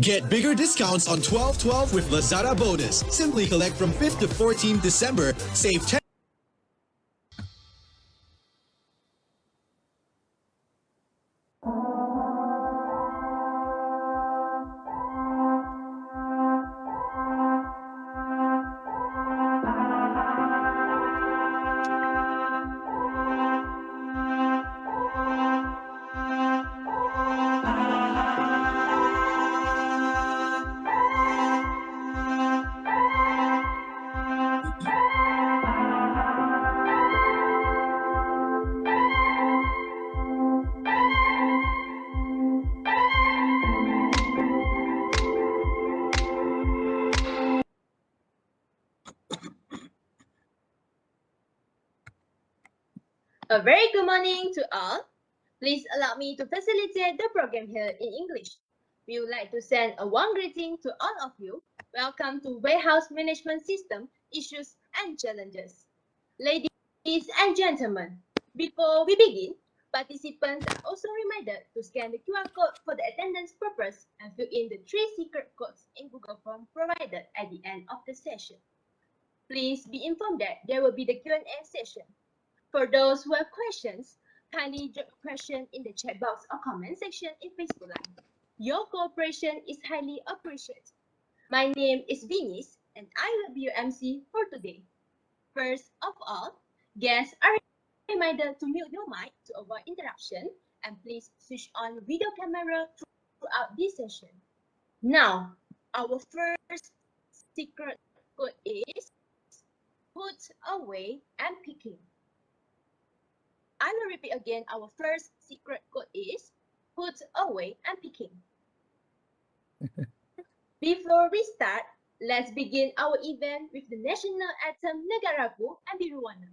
Get bigger discounts on 12/12 with Lazada bonus. Simply collect from 5th to 14th December. Save 10. A very good morning to all. Please allow me to facilitate the program here in English. We would like to send a warm greeting to all of you. Welcome to Warehouse Management System Issues and Challenges. Ladies and gentlemen, before we begin, participants are also reminded to scan the QR code for the attendance purpose and fill in the 3 secret codes in Google Form provided at the end of the session. Please be informed that there will be the Q&A session. For those who have questions, kindly drop a question in the chat box or comment section in Facebook Live. Your cooperation is highly appreciated. My name is Vinis, and I will be your MC for today. First of all, guests are reminded to mute your mic to avoid interruption, and please switch on video camera throughout this session. Now, our first secret code is put away and picking. I will repeat again. Our first secret code is put away and picking. Before we start, let's begin our event with the national anthem Negaraku and Biruwana.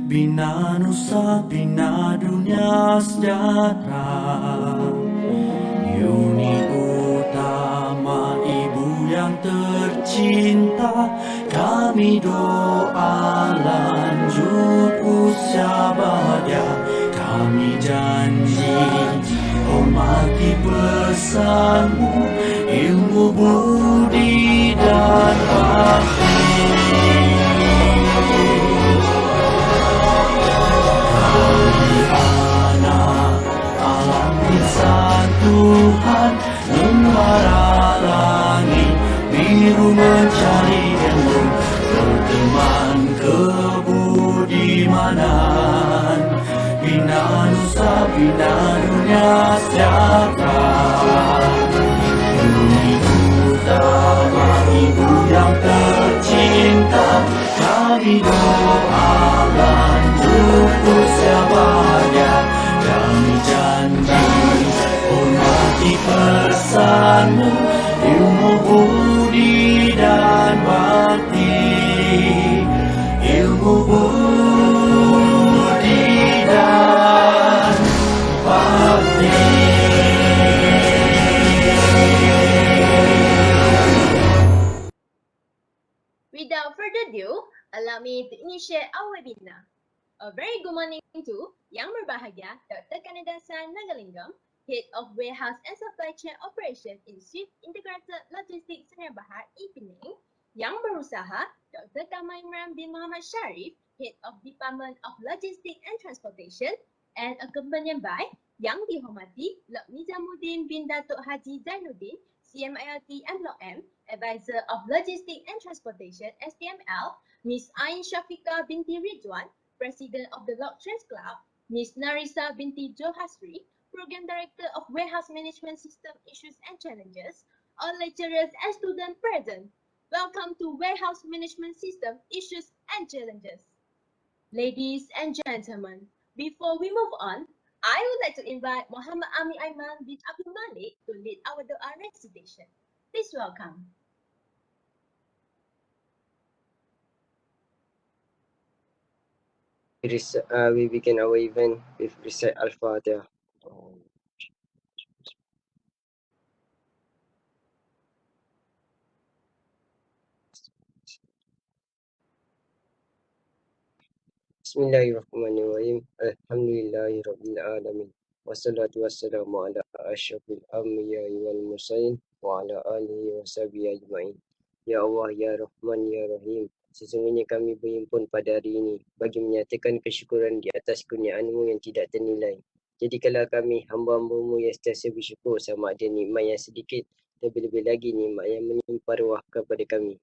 Bina nusa, bina dunia sejahtera. Uni utama ibu yang tercinta, kami doa lanjut usia bahagia. Kami janji hormati pesanmu, ilmu budi dan bakti. Tuhan membara langit biru mencari ilmu, berteman kebudimanan, bina nusa, bina dunia sejahtera. Uni utama ajaranmu, ilmu budi dan bakti, ilmu budi dan bakti. Without further ado, allow me to initiate our webinar. A very good morning to Yang Berbahagia Dr. Kannadasan Nagalingam, Head of Warehouse and Supply Chain Operation in Swift Integrated Logistics Senar Bahar, Penang. Yang Berusaha Dr. Kamal Imran bin Muhammad Sharif, Head of Department of Logistics and Transportation, and accompanied by Yang Dihormati Lok Nizamuddin bin Datuk Haji Zainuddin, CMILT and Block M, Advisor of Logistics and Transportation, STML, Ms. Ain Shafiqah binti Ridwan, President of the Logtrans Club, Ms. NARISSA binti ZOLHASRI, Program Director of Warehouse Management System Issues and Challenges, all lecturers and students present. Welcome to Warehouse Management System Issues and Challenges. Ladies and gentlemen, before we move on, I would like to invite Muhammad Ami Aiman bin Abdul Malik to lead our doa recitation. Please welcome. We begin our event with recite Al-Fatiha. Bismillahirrahmanirrahim. Alhamdulillahirabbil alamin. Wassalatu wassalamu ala asyrafil anbiya'i wal mursalin wa ala alihi washabihi ajma'in. Ya Allah, ya Rahman, ya Rahim. Sesungguhnya kami berhimpun pada hari ini bagi menyatakan kesyukuran di atas kurniaan-Mu yang tidak ternilai. Jadikanlah kami hamba-Hamba-Mu yang sentiasa bersyukur sama ada nikmat yang sedikit, lebih-lebih lagi nikmat yang menimpa ruah kepada kami.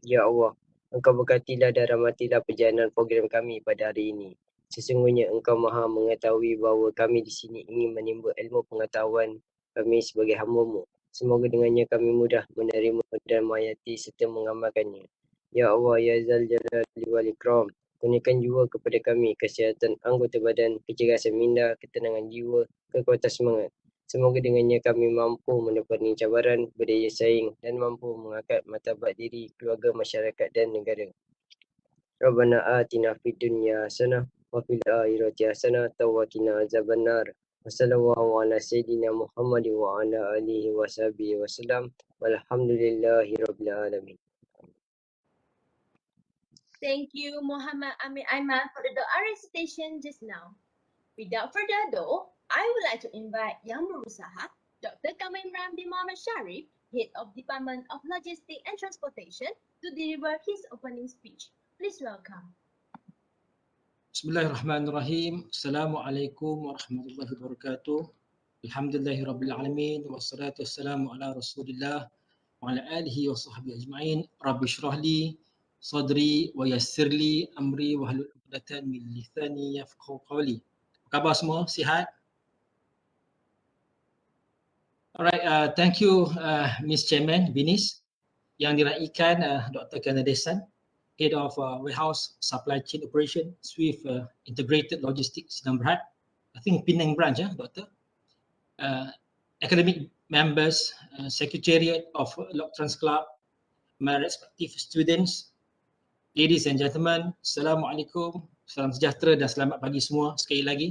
Ya Allah, Engkau berkatilah dan rahmatilah perjalanan program kami pada hari ini. Sesungguhnya Engkau Maha mengetahui bahawa kami di sini ingin menimba ilmu pengetahuan kami sebagai hamba-Mu. Semoga dengannya kami mudah menerima dan menghayati serta mengamalkannya. Ya Allah, ya Zal Jalali wal Ikram, kurniakan jiwa kepada kami kesihatan anggota badan, kecergasan minda, ketenangan jiwa, kekuatan semangat. Semoga dengannya kami mampu menepani cabaran, berdaya saing dan mampu mengangkat martabat diri, keluarga, masyarakat dan negara. Rabbana atina fid dunya hasanah wa fil akhirati hasanah wa qina azabannar. Wassallallahu ala sayyidina Muhammad wa ala alihi wa sahbihi wasallam. Walhamdulillahi rabbil alamin. Thank you, Muhammad Ami Aiman, for the doa recitation just now. Without further ado, I would like to invite Yang Berusaha Dr. Kamal Imran bin Muhammad Sharif, Head of Department of Logistics and Transportation, to deliver his opening speech. Please welcome. Bismillahirrahmanirrahim. Assalamualaikum warahmatullahi wabarakatuh. Alhamdulillahirabbil alamin wassalatu wassalamu ala Rasulillah wa ala alihi wa sahbihi ajma'in. Rabbi shrah li sadri wa yassir li amri wa hlul 'uqdatan min lisani yafqahu qawli. Apa khabar semua? Sihat? Alright, thank you Ms. Chairman Binis, yang diraikan Dr. Kannadasan, Head of Warehouse Supply Chain Operation, Swift Integrated Logistics Senar Bahar. I think Penang branch, Doctor. Academic members, Secretariat of Logtrans Club, my respective students, ladies and gentlemen, Assalamualaikum, salam sejahtera dan selamat pagi semua sekali lagi.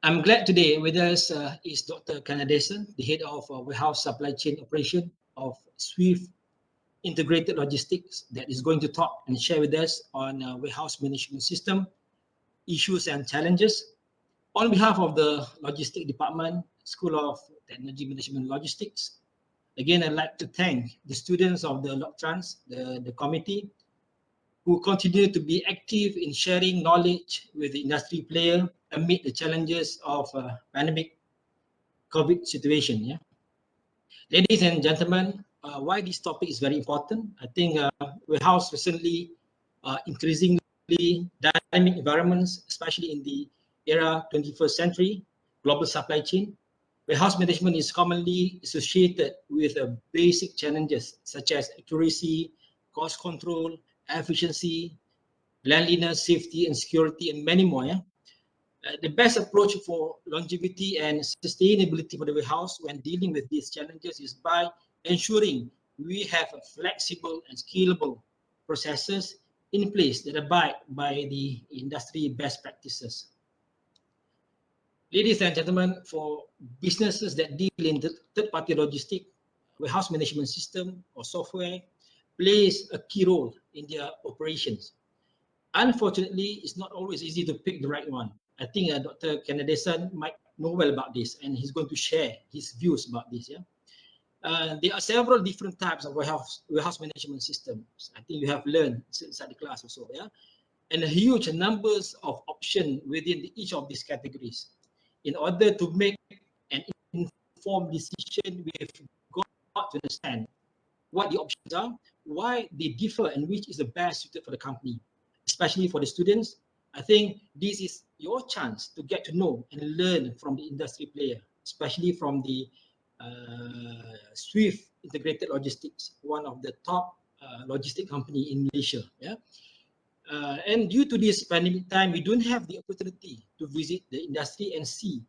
I'm glad today with us is Dr. Kannadasan, the Head of Warehouse Supply Chain Operation of Swift Integrated Logistics, that is going to talk and share with us on warehouse management system, issues and challenges. On behalf of the Logistics Department, School of Technology Management Logistics, again, I'd like to thank the students of the Logtrans, the committee, who continue to be active in sharing knowledge with the industry player amid the challenges of pandemic COVID situation. Yeah, ladies and gentlemen, why this topic is very important? I think warehouse recently increasingly dynamic environments, especially in the era 21st century, global supply chain. Warehouse management is commonly associated with basic challenges such as accuracy, cost control, efficiency, cleanliness, safety and security, and many more. Yeah? The best approach for longevity and sustainability for the warehouse when dealing with these challenges is by ensuring we have a flexible and scalable processes in place that abide by the industry best practices. Ladies and gentlemen, for businesses that deal in the third-party logistic, warehouse management system or software plays a key role in their operations. Unfortunately, it's not always easy to pick the right one. I think Dr. Kannadasan might know well about this, and he's going to share his views about this. Yeah, there are several different types of warehouse management systems. I think you have learned inside the class also. Yeah, and a huge numbers of options within each of these categories. In order to make an informed decision, we've got to understand what the options are, why they differ, and which is the best suited for the company. Especially for the students, I think this is your chance to get to know and learn from the industry player, especially from the Swift Integrated Logistics, one of the top logistic company in Malaysia. Yeah. And due to this pandemic time, we don't have the opportunity to visit the industry and see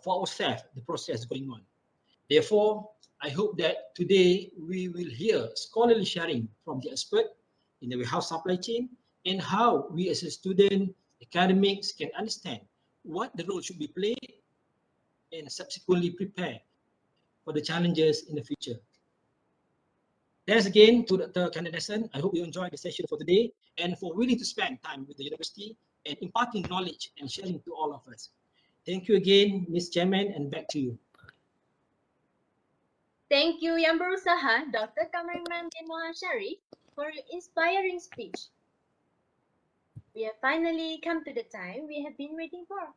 for ourselves the process going on. Therefore, I hope that today we will hear scholarly sharing from the expert in the warehouse supply chain and how we as a student, academics can understand what the role should be played and subsequently prepare for the challenges in the future. Thanks again to Dr. Kannadasan. I hope you enjoyed the session for today and for willing to spend time with the university and imparting knowledge and sharing to all of us. Thank you again, Ms. Chairman, and back to you. Thank you, Yang Berusaha, Dr. Kamariman bin Mohan Sharif, for your inspiring speech. We have finally come to the time we have been waiting for.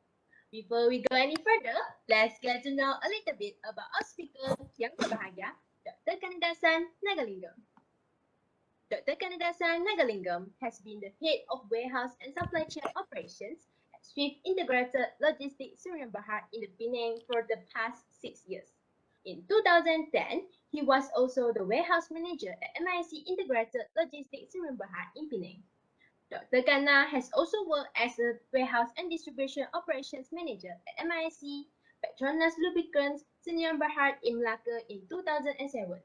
Before we go any further, let's get to know a little bit about our speaker, Yang Berbahagia, Dr. Kannadasan Nagalingam. Dr. Kannadasan Nagalingam has been the head of warehouse and supply chain operations at Swift Integrated Logistics Sdn Bhd in the Penang for the past 6 years. In 2010, he was also the warehouse manager at MIC Integrated Logistics Sdn Bhd in Penang. Dr. Kanna has also worked as a warehouse and distribution operations manager at MIC Petronas Lubricants Sdn Bhd in Melaka in 2007.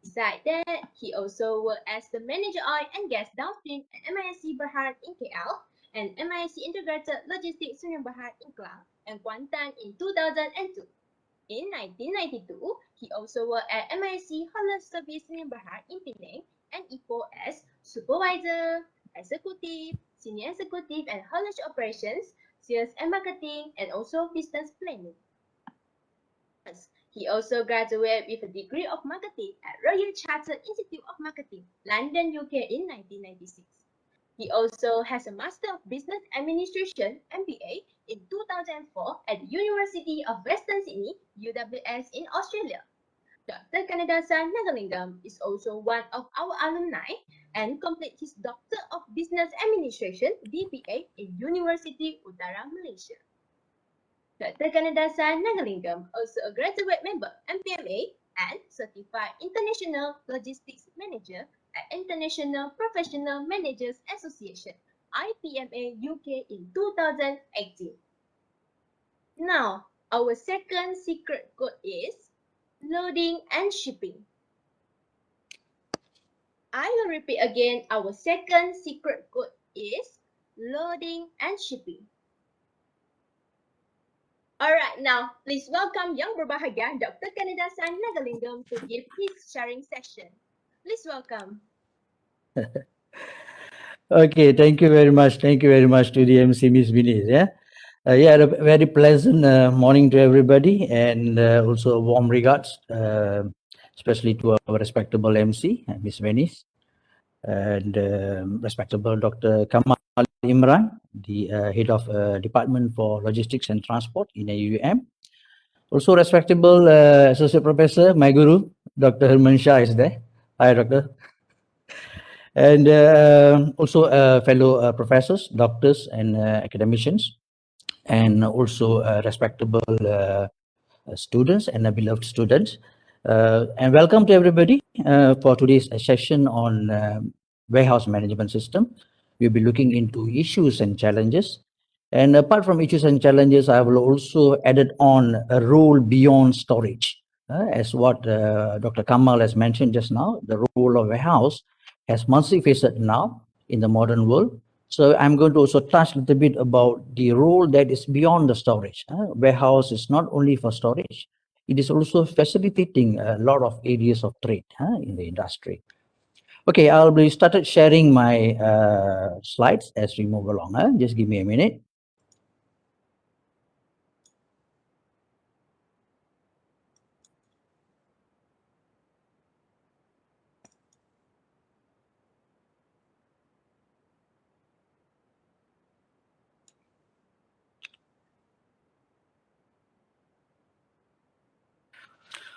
Besides that, he also worked as the manager oil and gas downstream at MIC Berhad in KL and MIC Integrated Logistics Sdn Bhd in Kelang and Kuantan in 2002. In 1992, he also worked at MIC Haulage Service Sdn Bhd in Penang and EXCO as supervisor, executive, senior executive and haulage operations, sales and marketing, and also business planning. He also graduated with a degree of marketing at Royal Chartered Institute of Marketing, London, UK in 1996. He also has a Master of Business Administration, MBA, in 2004 at the University of Western Sydney, UWS in Australia. Dr. Kannadasan Nagalingam is also one of our alumni and completed his Doctor of Business Administration, DBA, in Universiti Utara, Malaysia. Dr. Kannadasan Nagalingam, also a graduate member MPMA and Certified International Logistics Manager at International Professional Managers Association, IPMA UK in 2018. Now, our second secret code is loading and shipping. I will repeat again, our second secret code is loading and shipping. Alright, now please welcome Yang Berbahagia, Dr. Kannadasan Nagalingam, to give his sharing session. Please welcome. Okay, thank you very much. Thank you very much to the MC, Miss Vinis. A very pleasant morning to everybody, and also warm regards, especially to our respectable MC, Miss Vinis, and respectable Dr. Kamal Imran, the head of Department for Logistics and Transport in AUM. Also respectable Associate Professor, my guru, Dr. Herman Shah is there. Hi, Doctor. And also fellow professors, doctors, and academicians, and also respectable students and beloved students. And welcome to everybody for today's session on warehouse management system. We'll be looking into issues and challenges And apart from issues and challenges, I will also added on a role beyond storage. As what Dr. Kamal has mentioned just now, the role of warehouse has multifaceted now in the modern world. So I'm going to also touch a little bit about the role that is beyond the storage. Warehouse is not only for storage, it is also facilitating a lot of areas of trade in the industry. Okay, I'll be started sharing my slides as we move along. Just give me a minute.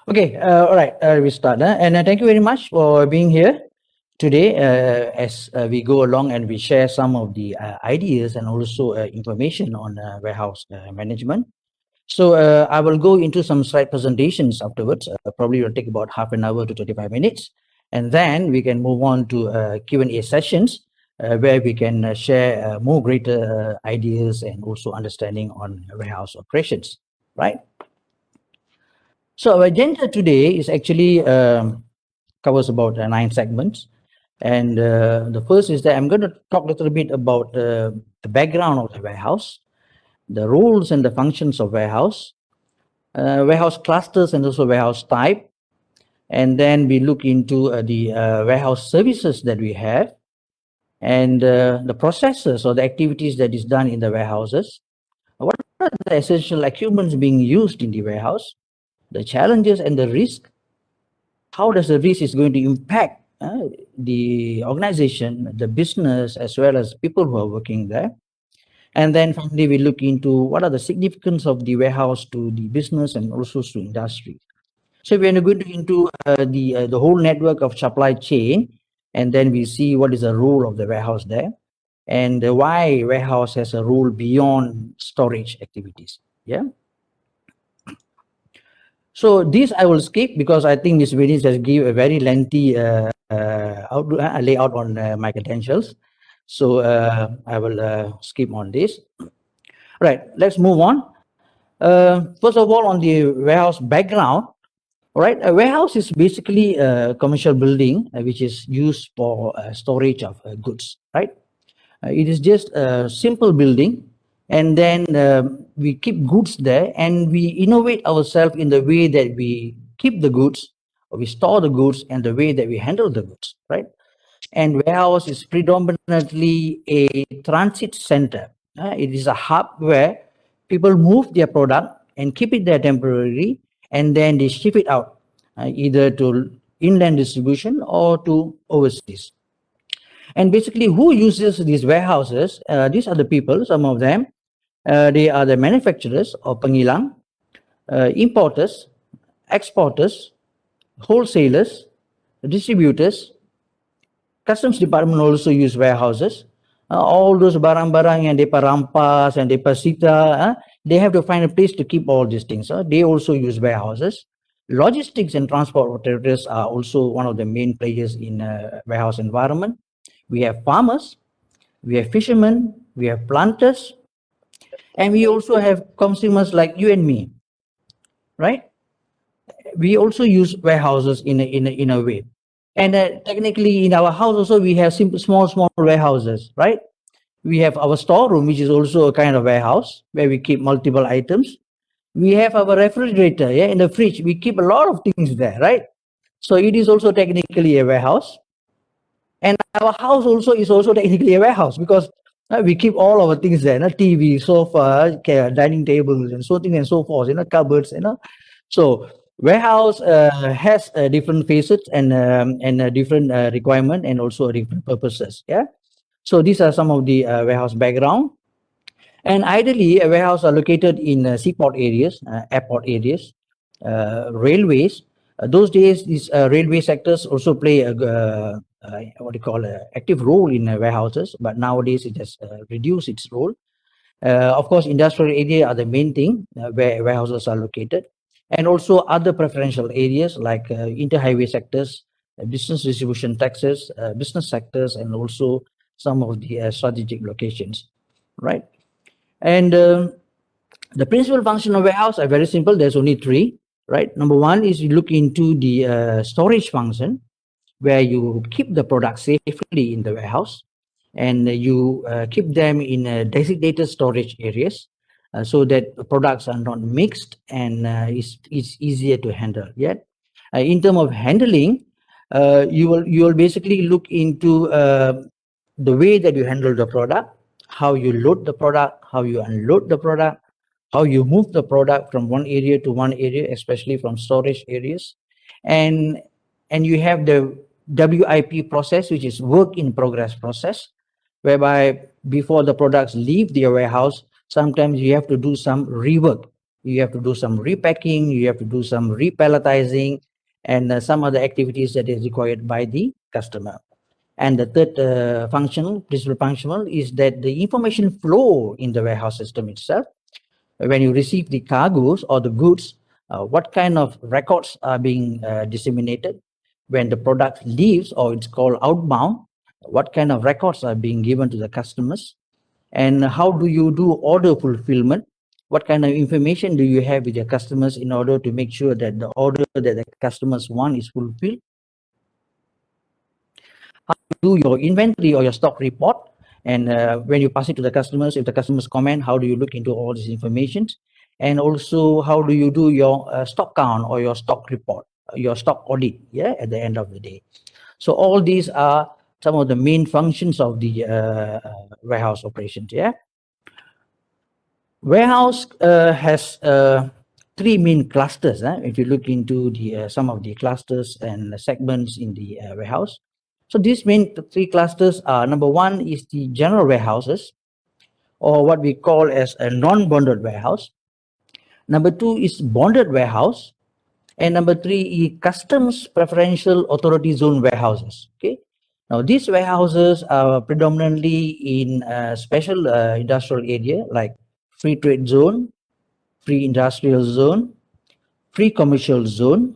Okay, all right, we start. And thank you very much for being here today as we go along and we share some of the ideas and also information on warehouse management. So I will go into some slide presentations afterwards. Probably will take about half an hour to 35 minutes. And then we can move on to Q&A sessions where we can share more greater ideas and also understanding on warehouse operations, right? So our agenda today is actually covers about 9 segments. And the first is that I'm going to talk a little bit about the background of the warehouse, the roles and the functions of warehouse, warehouse clusters and also warehouse type. And then we look into the warehouse services that we have and the processes or the activities that is done in the warehouses. What are the essential equipments being used in the warehouse, the challenges and the risk, how does the risk is going to impact the organization, the business, as well as people who are working there. And then finally, we look into what are the significance of the warehouse to the business and also to industry. So we are going into the whole network of supply chain, and then we see what is the role of the warehouse there, and why warehouse has a role beyond storage activities. Yeah. So this I will skip because I think Ms. Venice has given a very lengthy layout on my credentials. So I will skip on this. Right, let's move on. First of all, on the warehouse background, all right, a warehouse is basically a commercial building which is used for storage of goods, right? It is just a simple building, and then we keep goods there and we innovate ourselves in the way that we keep the goods, or we store the goods, and the way that we handle the goods, right? And warehouse is predominantly a transit center. It is a hub where people move their product and keep it there temporarily, and then they ship it out, either to inland distribution or to overseas. And basically, who uses these warehouses? These are the people, some of them. They are the manufacturers or pengilang, importers, exporters, wholesalers, distributors. Customs department also use warehouses. All those barang-barang yang depa rampas and depa sita, they have to find a place to keep all these things. They also use warehouses. Logistics and transport operators are also one of the main players in warehouse environment. We have farmers, we have fishermen, we have planters, and we also have consumers like you and me, right? We also use warehouses in a way. And technically in our house also we have simple, small warehouses, right? We have our storeroom, which is also a kind of warehouse where we keep multiple items. We have our refrigerator, yeah, in the fridge. We keep a lot of things there, right? So it is also technically a warehouse. And our house also is also technically a warehouse because we keep all our things there, TV, sofa, dining tables, and so things and so forth, cupboards, So warehouse has different facets and different requirement and also different purposes. Yeah. So these are some of the warehouse background. And ideally, a warehouse are located in seaport areas, airport areas, railways. Those days, these railway sectors also play a what do you call active role in warehouses, but nowadays it has reduced its role. Of course, industrial area are the main thing where warehouses are located, and also other preferential areas like inter-highway sectors, business distribution taxes, business sectors, and also some of the strategic locations, right? And the principal function of warehouse are very simple. There's only three, right? Number one is you look into the storage function, where you keep the product safely in the warehouse, and you keep them in designated storage areas, so that the products are not mixed and it's easier to handle. Yet, in terms of handling, you will basically look into the way that you handle the product, how you load the product, how you unload the product, how you move the product from one area to one area, especially from storage areas, and you have the WIP process, which is work in progress process, whereby before the products leave the warehouse, sometimes you have to do some rework. You have to do some repacking, you have to do some repalletizing, and some other activities that is required by the customer. And the third principal functional is that the information flow in the warehouse system itself. When you receive the cargoes or the goods, what kind of records are being disseminated? When the product leaves, or it's called outbound, what kind of records are being given to the customers? And how do you do order fulfillment? What kind of information do you have with your customers in order to make sure that the order that the customers want is fulfilled? How do you do your inventory or your stock report? And when you pass it to the customers, if the customers comment, how do you look into all this information? And also, how do you do your stock count or your stock report, your stock audit, yeah, at the end of the day? So all these are some of the main functions of the warehouse operations, yeah. Warehouse has three main clusters. If you look into the some of the clusters and segments in the warehouse. So these main three clusters are, number one is the general warehouses, or what we call as a non-bonded warehouse. Number two is bonded warehouse. And number three is customs preferential authority zone warehouses. Okay. Now these warehouses are predominantly in special industrial area like free trade zone, free industrial zone, free commercial zone,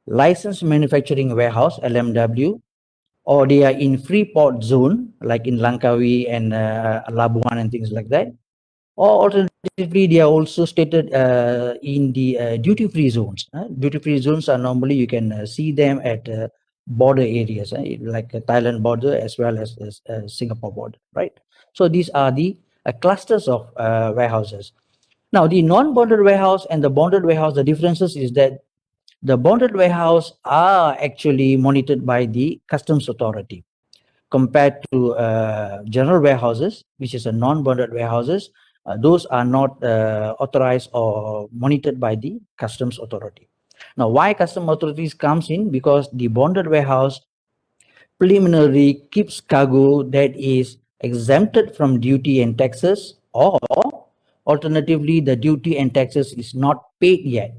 licensed manufacturing warehouse LMW, or they are in free port zone like in Langkawi and Labuan and things like that. Or alternatively, they are also stated in the duty-free zones. Duty-free zones are normally, you can see them at border areas, like Thailand border as well as Singapore border, right? So these are the clusters of warehouses. Now, the non-bonded warehouse and the bonded warehouse, the differences is that the bonded warehouse are actually monitored by the customs authority, compared to general warehouses, which is a non-bonded warehouses. Those are not authorized or monitored by the customs authority. Now, why customs authorities comes in? Because the bonded warehouse preliminarily keeps cargo that is exempted from duty and taxes, or alternatively, the duty and taxes is not paid yet.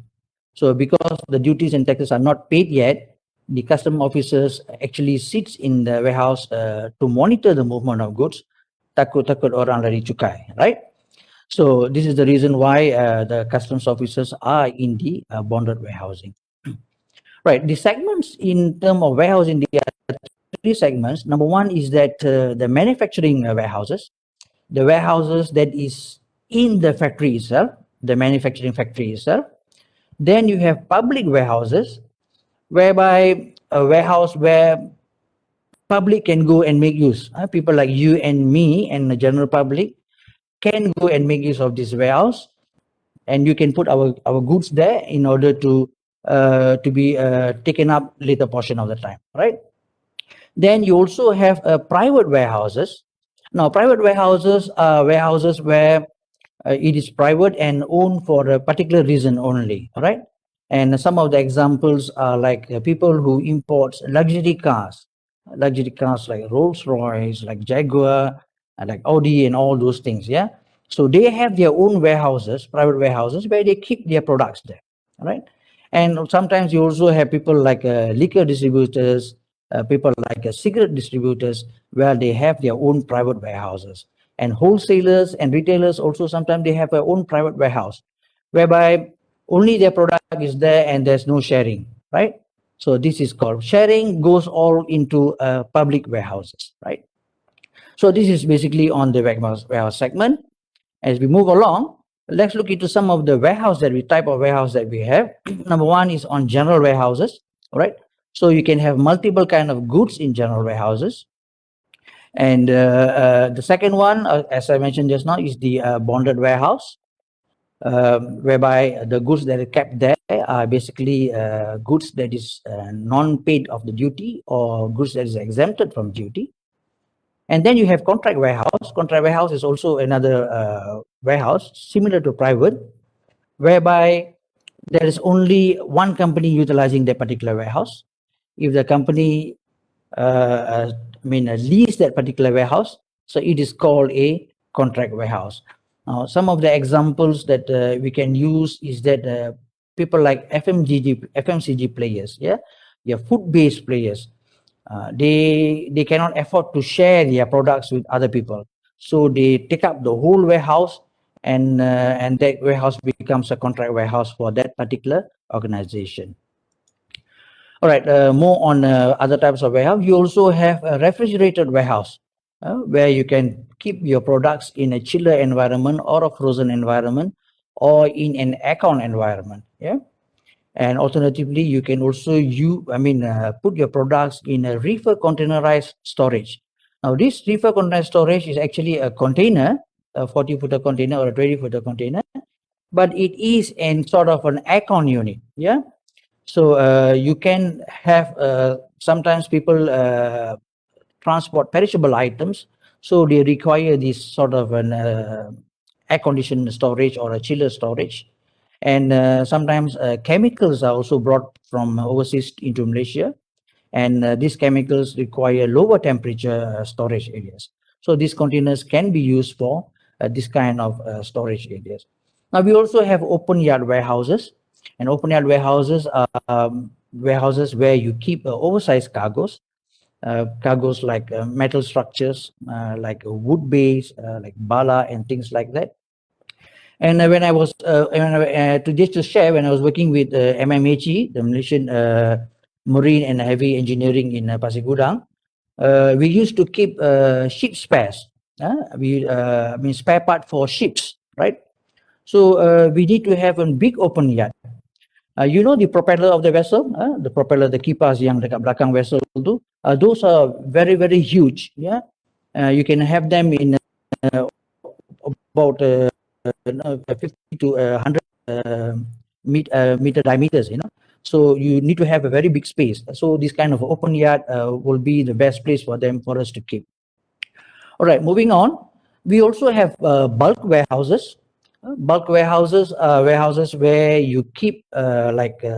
So because the duties and taxes are not paid yet, the custom officers actually sits in the warehouse to monitor the movement of goods. Takut orang lari cukai, right? So this is the reason why the customs officers are in the bonded warehousing. Right, the segments in terms of warehousing, there are three segments. Number one is that the manufacturing warehouses, the warehouses that is in the factory itself, the manufacturing factory itself. Then you have public warehouses, whereby a warehouse where public can go and make use. People like you and me and the general public can go and make use of this warehouse, and you can put our goods there in order to be taken up later portion of the time, right? Then you also have private warehouses. Now, private warehouses are warehouses where it is private and owned for a particular reason only, right? And some of the examples are like people who import luxury cars like Rolls Royce, like Jaguar, like Audi and all those things, yeah? So they have their own warehouses, private warehouses, where they keep their products there, right? And sometimes you also have people like liquor distributors, people like cigarette distributors, where they have their own private warehouses. And wholesalers and retailers also sometimes they have their own private warehouse, whereby only their product is there and there's no sharing, right? So this is called sharing, goes all into public warehouses, right? So this is basically on the warehouse segment. As we move along, let's look into some of the type of warehouse that we have. Number one is on general warehouses, right? So you can have multiple kind of goods in general warehouses. And the second one, as I mentioned just now, is the bonded warehouse, whereby the goods that are kept there are basically goods that is non-paid of the duty or goods that is exempted from duty. And then you have contract warehouse. Contract warehouse is also another warehouse similar to private, whereby there is only one company utilizing that particular warehouse. If the company lease that particular warehouse, so it is called a contract warehouse. Now, some of the examples that we can use is that people like FMCG players, food-based players, they cannot afford to share their products with other people, so they take up the whole warehouse, and that warehouse becomes a contract warehouse for that particular organization. All right, more on other types of warehouse. You also have a refrigerated warehouse, where you can keep your products in a chiller environment or a frozen environment or in an aircon environment. Yeah. And alternatively, you can also put your products in a reefer containerized storage. Now, this reefer containerized storage is actually a container, a 40-footer container or a 20-footer container, but it is in sort of an aircon unit. Yeah. So you can have sometimes people transport perishable items, so they require this sort of an air-conditioned storage or a chiller storage. And sometimes chemicals are also brought from overseas into Malaysia, and these chemicals require lower temperature storage areas. So these containers can be used for this kind of storage areas. Now we also have open yard warehouses, and open yard warehouses are warehouses where you keep oversized cargoes. Cargoes like metal structures, like wood base, like bala and things like that. And when I was to share, when I was working with MMHE, the Malaysian Marine and Heavy Engineering in Pasir Gudang, we used to keep ship spares. Spare part for ships, right? So we need to have a big open yard. You know the propeller of the vessel, the propeller, the kipas yang dekat belakang vessel tu, those are very, very huge. Yeah, you can have them in about 50 to 100 meter diameters, you know. So you need to have a very big space. So this kind of open yard will be the best place for us to keep. All right, moving on. We also have bulk warehouses. Bulk warehouses are warehouses where you keep raw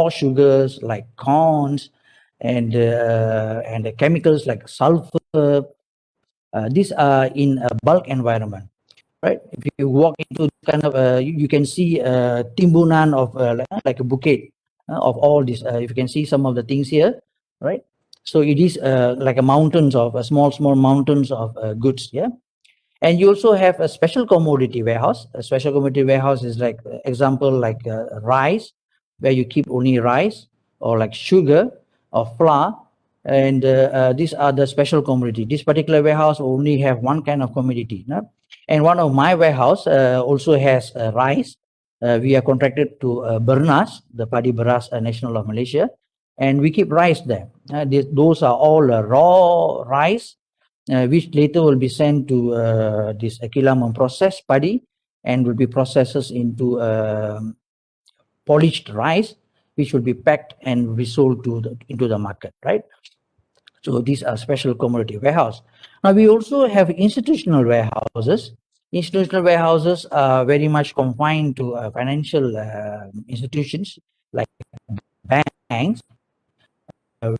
sugars like corns and the chemicals like sulfur. These are in a bulk environment, right? If you walk into kind of you can see timbunan of like a bouquet of all this. If you can see some of the things here, right? So it is like a mountains of small mountains of goods. Yeah. And you also have a special commodity warehouse. A special commodity warehouse is like example like rice, where you keep only rice, or like sugar or flour. And these are the special commodity. This particular warehouse only have one kind of commodity. No? And one of my warehouse also has rice. We are contracted to Bernas, the Padi Beras National of Malaysia, and we keep rice there. Those are all raw rice, which later will be sent to this Kilang processed padi and will be processed into polished rice, which will be packed and resold into the market, right? So these are special commodity warehouse. Now we also have institutional warehouses. Institutional warehouses are very much confined to financial institutions like banks,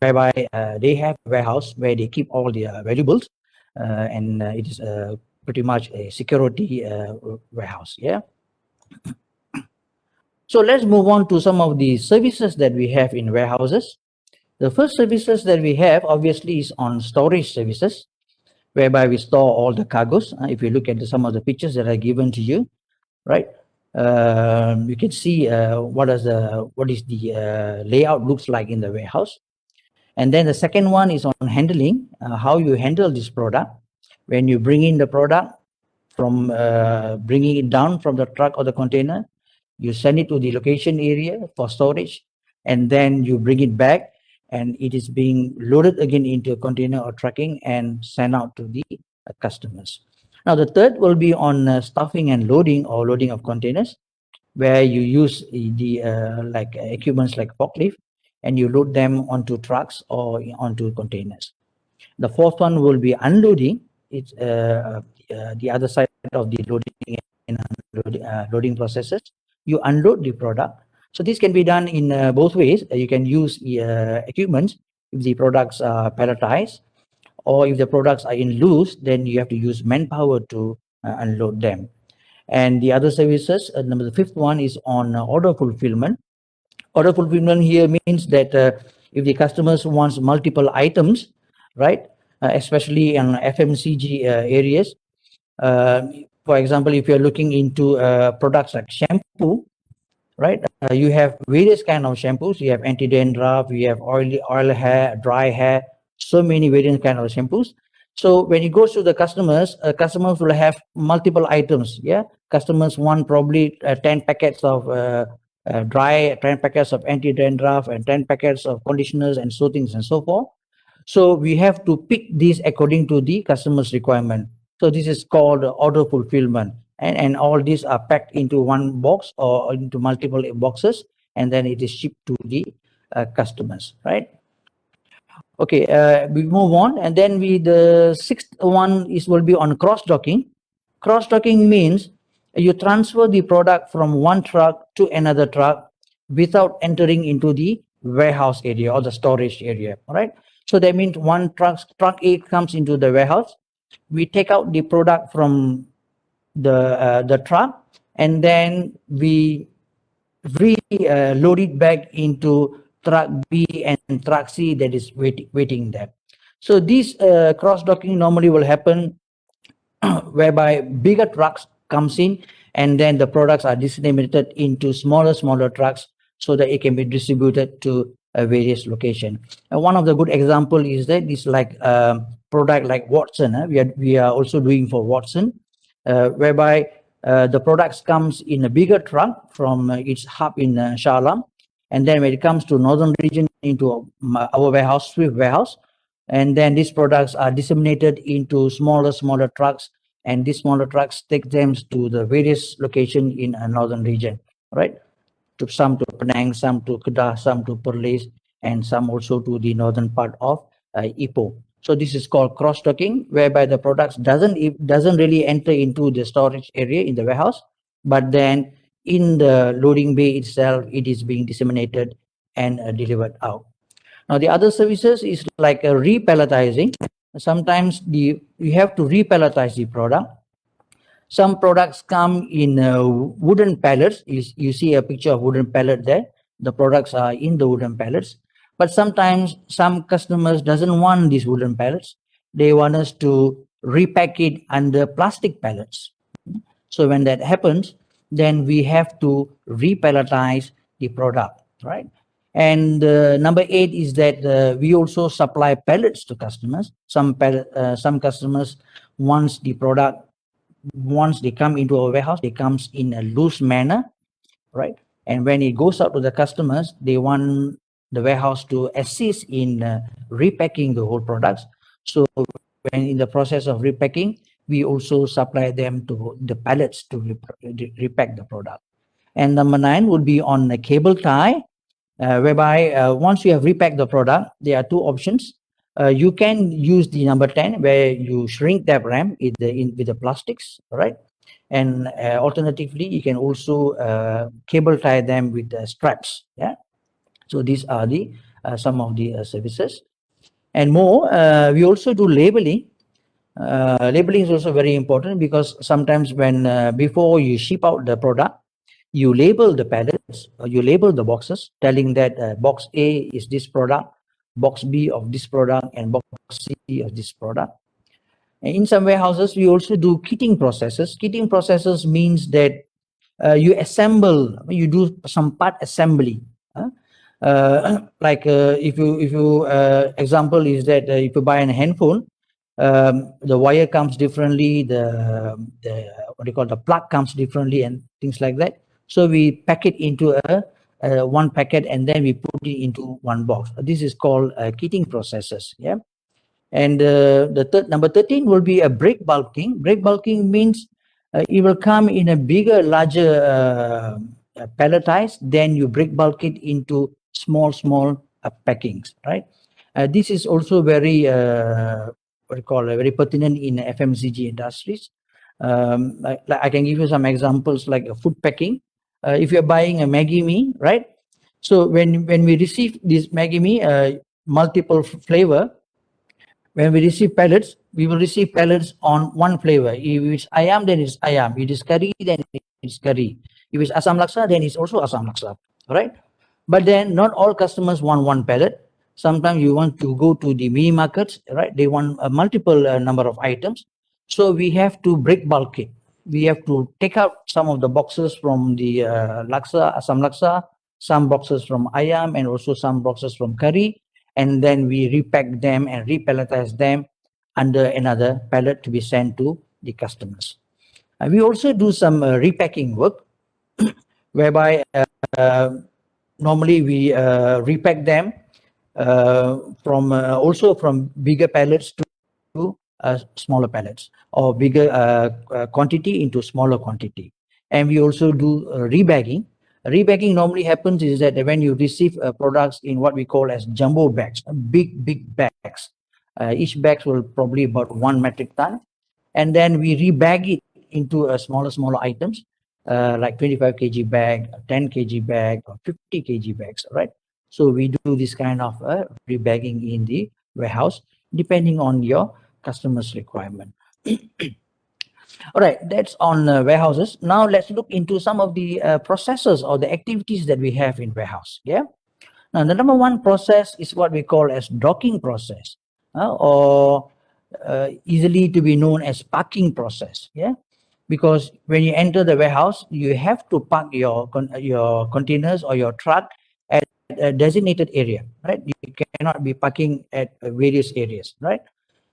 whereby they have a warehouse where they keep all their valuables, and it is pretty much a security warehouse. Yeah. So let's move on to some of the services that we have in warehouses. The first services that we have obviously is on storage services, whereby we store all the cargoes. If you look at some of the pictures that are given to you, right? You can see what is the layout looks like in the warehouse. And then the second one is on handling, how you handle this product. When you bring in the product, from bringing it down from the truck or the container. You send it to the location area for storage, and then you bring it back, and it is being loaded again into a container or trucking and sent out to the customers. Now, the third will be on stuffing and loading, or loading of containers, where you use the like equipments like forklift, and you load them onto trucks or onto containers. The fourth one will be unloading. It's the other side of the loading and loading processes. You unload the product. So this can be done in both ways. You can use equipment if the products are palletized, or if the products are in loose, then you have to use manpower to unload them. And the other services, the fifth one is on order fulfillment. Order fulfillment here means that if the customers wants multiple items, right, especially in FMCG areas, for example, if you're looking into products like shampoo, right, you have various kind of shampoos. You have anti-dandruff, you have oil hair, dry hair, so many various kind of shampoos. So when it goes to the customers, customers will have multiple items. Yeah, customers want probably 10 packets of dry, 10 packets of anti-dandruff, and 10 packets of conditioners and so things and so forth. So we have to pick these according to the customer's requirement. So this is called order fulfillment. And all these are packed into one box or into multiple boxes, and then it is shipped to the customers, right? Okay, we move on, and then the sixth one will be on cross-docking. Cross-docking means you transfer the product from one truck to another truck without entering into the warehouse area or the storage area, all right? So that means one truck A comes into the warehouse, we take out the product from the truck, and then we load it back into truck B and truck C that is waiting there. So this cross-docking normally will happen whereby bigger trucks comes in, and then the products are disseminated into smaller trucks so that it can be distributed to various locations. And one of the good example is that it's like product like Watson. We are also doing for Watson, whereby the products comes in a bigger truck from its hub in Shah Alam, and then when it comes to northern region into our warehouse, Swift warehouse, and then these products are disseminated into smaller trucks, and these smaller trucks take them to the various locations in a northern region, right? To some to Penang, some to Kedah, some to Perlis, and some also to the northern part of Ipoh. So this is called cross-docking, whereby the products doesn't really enter into the storage area in the warehouse, but then in the loading bay itself, it is being disseminated and delivered out. Now the other services is like a repalletizing. Sometimes you have to repalletize the product. Some products come in wooden pallets. You see a picture of wooden pallet there. The products are in the wooden pallets. But sometimes some customers doesn't want these wooden pallets. They want us to repack it under plastic pallets. So when that happens, then we have to repalletize the product, right? And number 8 is that we also supply pallets to customers. Some customers, once they come into our warehouse, they comes in a loose manner, right? And when it goes out to the customers, they want the warehouse to assist in repacking the whole products. So when in the process of repacking, we also supply them to the pallets to repack the product. And number 9 would be on a cable tie, whereby once you have repacked the product, there are two options. You can use the number 10, where you shrink that RAM with the plastics, right? And alternatively, you can also cable tie them with straps. Yeah. So these are the some of the services, and more. We also do labeling. Labeling is also very important, because sometimes when before you ship out the product, you label the pallets, or you label the boxes, telling that box A is this product, box B of this product, and box C of this product. And in some warehouses, we also do kitting processes. Kitting processes means that you do some part assembly. Like if you example is that if you buy a handphone, The wire comes differently, the what do you call, the plug comes differently and things like that. So we pack it into a one packet and then we put it into one box. This is called kitting processes. Yeah. And number 13 will be a break bulking. Break bulking means it will come in a bigger, larger palletized, then you break bulk it into small packings, right? This is also very, what do you call it, very pertinent in FMCG industries. Like I can give you some examples like food packing. If you're buying a Maggi mee, right? So when we receive this Maggi mee, multiple flavor, when we receive pellets, we will receive pellets on one flavor. If it's ayam, then it's ayam. If it is curry, then it's curry. If it's asam laksa, then it's also asam laksa, right? But then not all customers want one pellet. Sometimes you want to go to the mini markets, right? They want a multiple number of items. So we have to break bulk it. We have to take out some of the boxes from the laksa, asam laksa, some boxes from ayam, and also some boxes from curry. And then we repack them and repalletize them under another pallet to be sent to the customers. We also do some repacking work, whereby normally we repack them from also from bigger pallets to smaller pallets, or bigger quantity into smaller quantity. And we also do rebagging. Rebagging normally happens is that when you receive products in what we call as jumbo bags, big bags. Each bag will probably about 1 metric ton, and then we rebag it into smaller items, like 25 kg bag, 10 kg bag, or 50 kg bags, right? So we do this kind of rebagging in the warehouse, depending on your customer's requirement. All right, that's on warehouses. Now let's look into some of the processes or the activities that we have in warehouse. Yeah. Now the number one process is what we call as docking process, or easily to be known as parking process. Yeah. Because when you enter the warehouse, you have to park your containers or your truck at a designated area, right? You cannot be parking at various areas, right?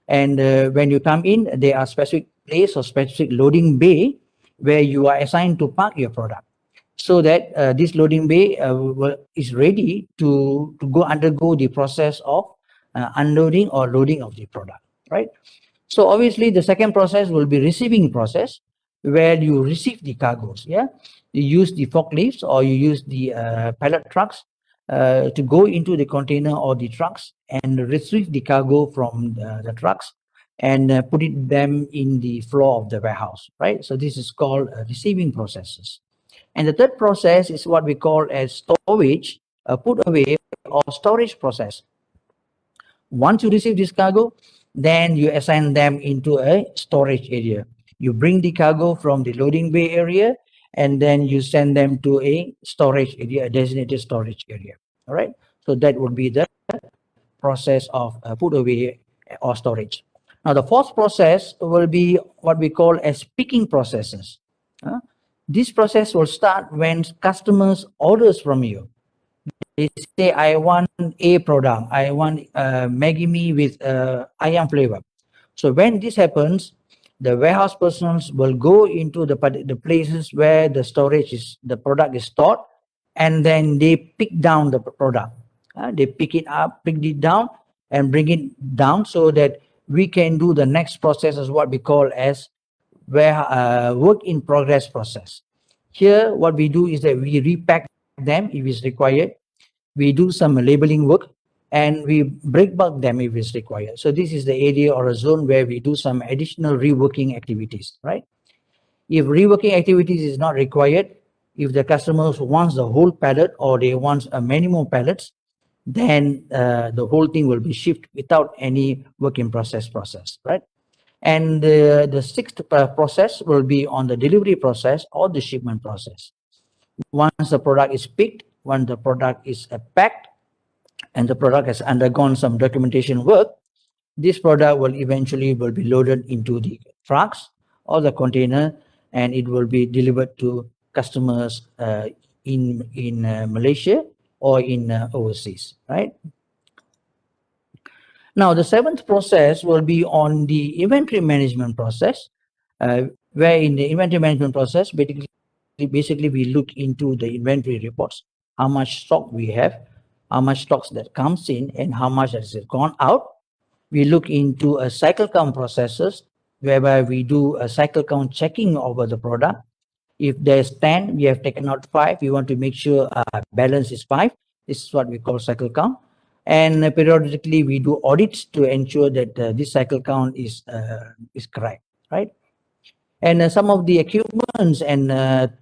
And when you come in, there are specific place or specific loading bay where you are assigned to park your product, so that this loading bay is ready to undergo the process of unloading or loading of the product, right? So obviously the second process will be receiving process, where you receive the cargoes. Yeah, you use the forklifts or you use the pallet trucks to go into the container or the trucks and retrieve the cargo from the trucks and put them in the floor of the warehouse, right? So this is called receiving processes. And the third process is what we call as storage, put away or storage process. Once you receive this cargo, then you assign them into a storage area. You bring the cargo from the loading bay area, and then you send them to a storage area, a designated storage area. All right. So that would be the process of put away or storage. Now the fourth process will be what we call as picking processes. This process will start when customers orders from you. They say, I want a product, I want Maggi mee with ayam flavor. So when this happens, the warehouse persons will go into the places where the product is stored, and then they pick down the product. They pick it up, pick it down, and bring it down, so that we can do the next process, as what we call as work in progress process. Here, what we do is that we repack them if it's required. We do some labeling work, and we break bulk them if it's required. So this is the area or a zone where we do some additional reworking activities, right? If reworking activities is not required, if the customers wants the whole pallet or they want many more pallets, then the whole thing will be shipped without any work in process, right? And the sixth process will be on the delivery process or the shipment process. Once the product is picked, once the product is packed, and the product has undergone some documentation work, this product will eventually be loaded into the trucks or the container, and it will be delivered to customers in Malaysia or in overseas, right? Now, the seventh process will be on the inventory management process, where in the inventory management process, basically we look into the inventory reports, how much stock we have, how much stocks that comes in, and how much has gone out. We look into a cycle count processes, whereby we do a cycle count checking over the product. If there's 10, we have taken out 5. We want to make sure balance is 5. This is what we call cycle count. And periodically, we do audits to ensure that this cycle count is correct, right? And some of the equipments and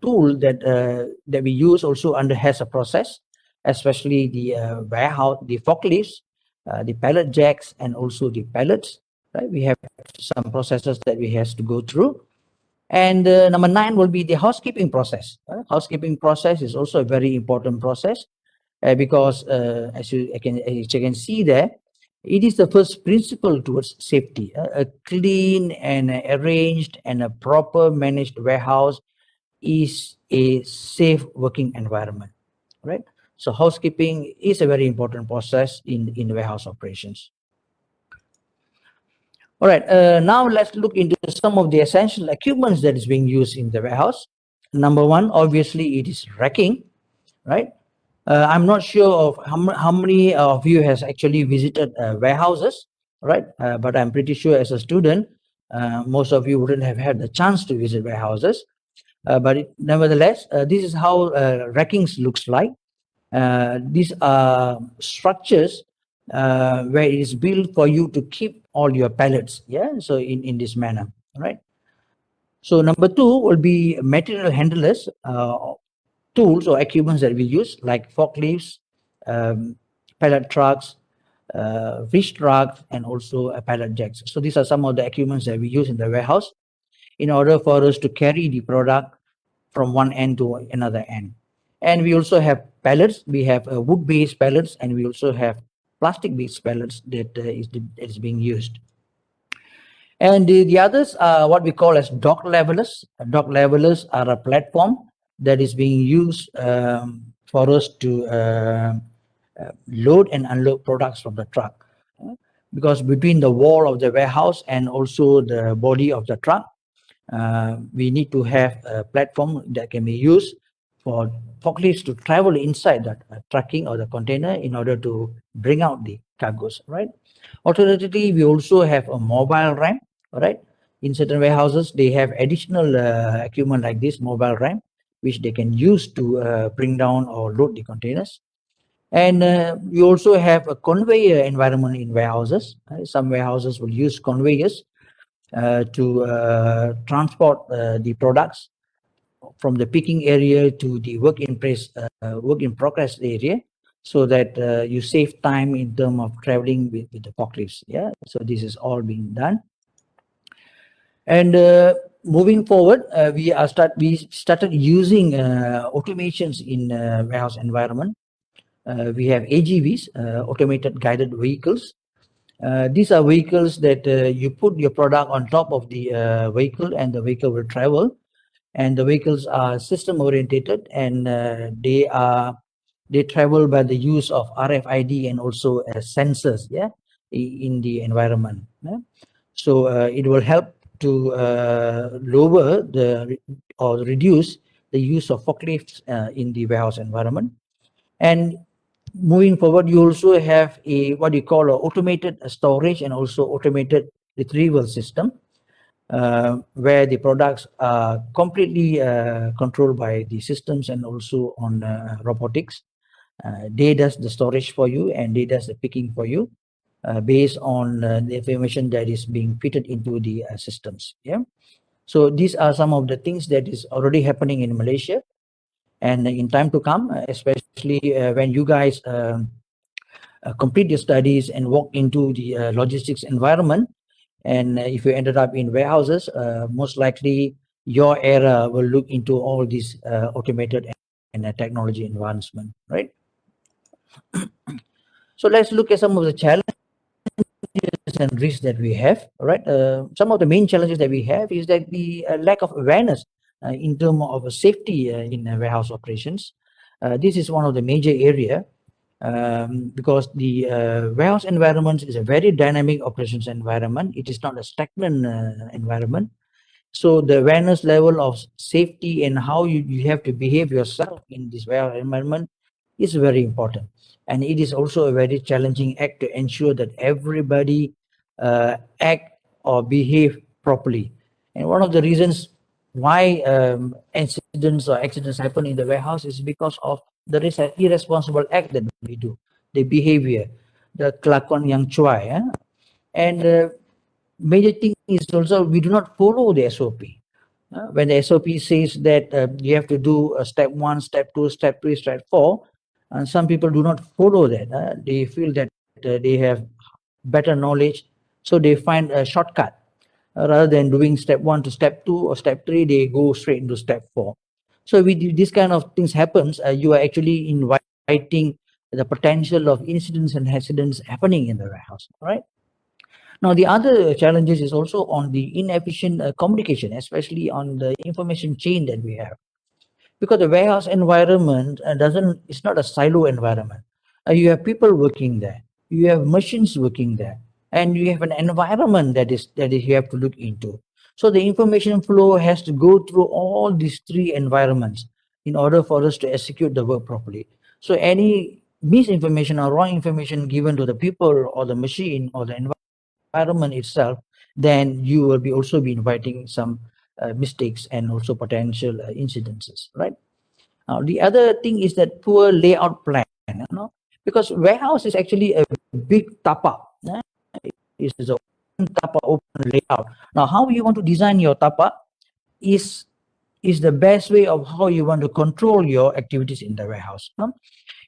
tool that we use also under has a process, especially the warehouse, the forklifts, the pallet jacks, and also the pallets. Right, we have some processes that we have to go through. And number 9 will be the housekeeping process. Housekeeping process is also a very important process because as you can see there, it is the first principle towards safety. A clean and arranged and a proper managed warehouse is a safe working environment, right? So housekeeping is a very important process in warehouse operations. All right, now let's look into some of the essential equipments that is being used in the warehouse. Number 1, obviously, it is racking, right? I'm not sure of how many of you has actually visited warehouses, right? But I'm pretty sure as a student, most of you wouldn't have had the chance to visit warehouses. But nevertheless, this is how rackings looks like. These are structures where it is built for you to keep all your pallets, yeah, so in this manner, right? So number 2 will be material handlers, tools or equipments that we use, like forklifts, pallet trucks, reach trucks, and also pallet jacks. So these are some of the equipments that we use in the warehouse in order for us to carry the product from one end to another end. And we also have pallets. We have wood-based pallets, and we also have plastic-based pallets that is being used. And the others are what we call as dock levelers. Dock levelers are a platform that is being used for us to load and unload products from the truck. Because between the wall of the warehouse and also the body of the truck, we need to have a platform that can be used for forklifts to travel inside that trucking or the container in order to bring out the cargoes, right? Alternatively, we also have a mobile ramp, right? In certain warehouses, they have additional equipment like this mobile ramp, which they can use to bring down or load the containers. And we also have a conveyor environment in warehouses. Some warehouses will use conveyors to transport the products from the picking area to the work in progress area, so that you save time in terms of traveling with the forklifts. Yeah, so this is all being done. And moving forward, we started using automations in warehouse environment. We have AGVs, automated guided vehicles. These are vehicles that you put your product on top of the vehicle, and the vehicle will travel. And the vehicles are system orientated, and they travel by the use of RFID and also sensors, yeah, in the environment. Yeah? So it will help to lower or reduce the use of forklifts in the warehouse environment. And moving forward, you also have what you call an automated storage and also automated retrieval system, where the products are completely controlled by the systems and also on robotics. They does the storage for you, and they does the picking for you based on the information that is being fitted into the systems. Yeah. So these are some of the things that is already happening in Malaysia, and in time to come, especially when you guys complete your studies and walk into the logistics environment, and if you ended up in warehouses, most likely your era will look into all these automated and technology advancement, right? So let's look at some of the challenges and risks that we have, right? Some of the main challenges that we have is that the lack of awareness in terms of safety in warehouse operations. This is one of the major area because the warehouse environment is a very dynamic operations environment. It is not a stagnant environment. So the awareness level of safety and how you have to behave yourself in this warehouse environment is very important. And it is also a very challenging act to ensure that everybody act or behave properly. And one of the reasons why incidents or accidents happen in the warehouse is because of the irresponsible act that we do, the behavior, the kelakon yang cuai. And major thing is also we do not follow the SOP. When the SOP says that you have to do step 1, step 2, step 3, step 4, and some people do not follow that. They feel that they have better knowledge, so they find a shortcut. Rather than doing step 1 to step 2 or step 3, they go straight into step 4. So with this kind of things happens, you are actually inviting the potential of incidents and accidents happening in the warehouse, right? Now, the other challenges is also on the inefficient communication, especially on the information chain that we have. Because the warehouse environment it's not a silo environment. You have people working there, you have machines working there, and you have an environment that is you have to look into. So the information flow has to go through all these 3 environments in order for us to execute the work properly. So any misinformation or wrong information given to the people or the machine or the environment itself, then you will be also be inviting some mistakes and also potential incidences, right? The other thing is that poor layout plan, because warehouse is actually a big tapak. It is a tapak open layout. Now, how you want to design your tapak is the best way of how you want to control your activities in the warehouse.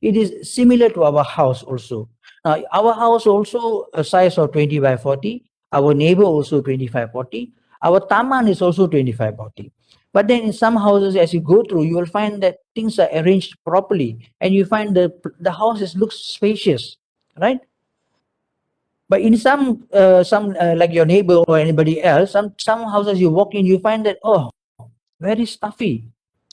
It is similar to our house also. Our house also a size of 20 by 40. Our neighbor also 25-40. Our taman is also 25-40. But then in some houses, as you go through, you will find that things are arranged properly, and you find the houses look spacious, right? But in some like your neighbor or anybody else, some houses you walk in, you find that very stuffy,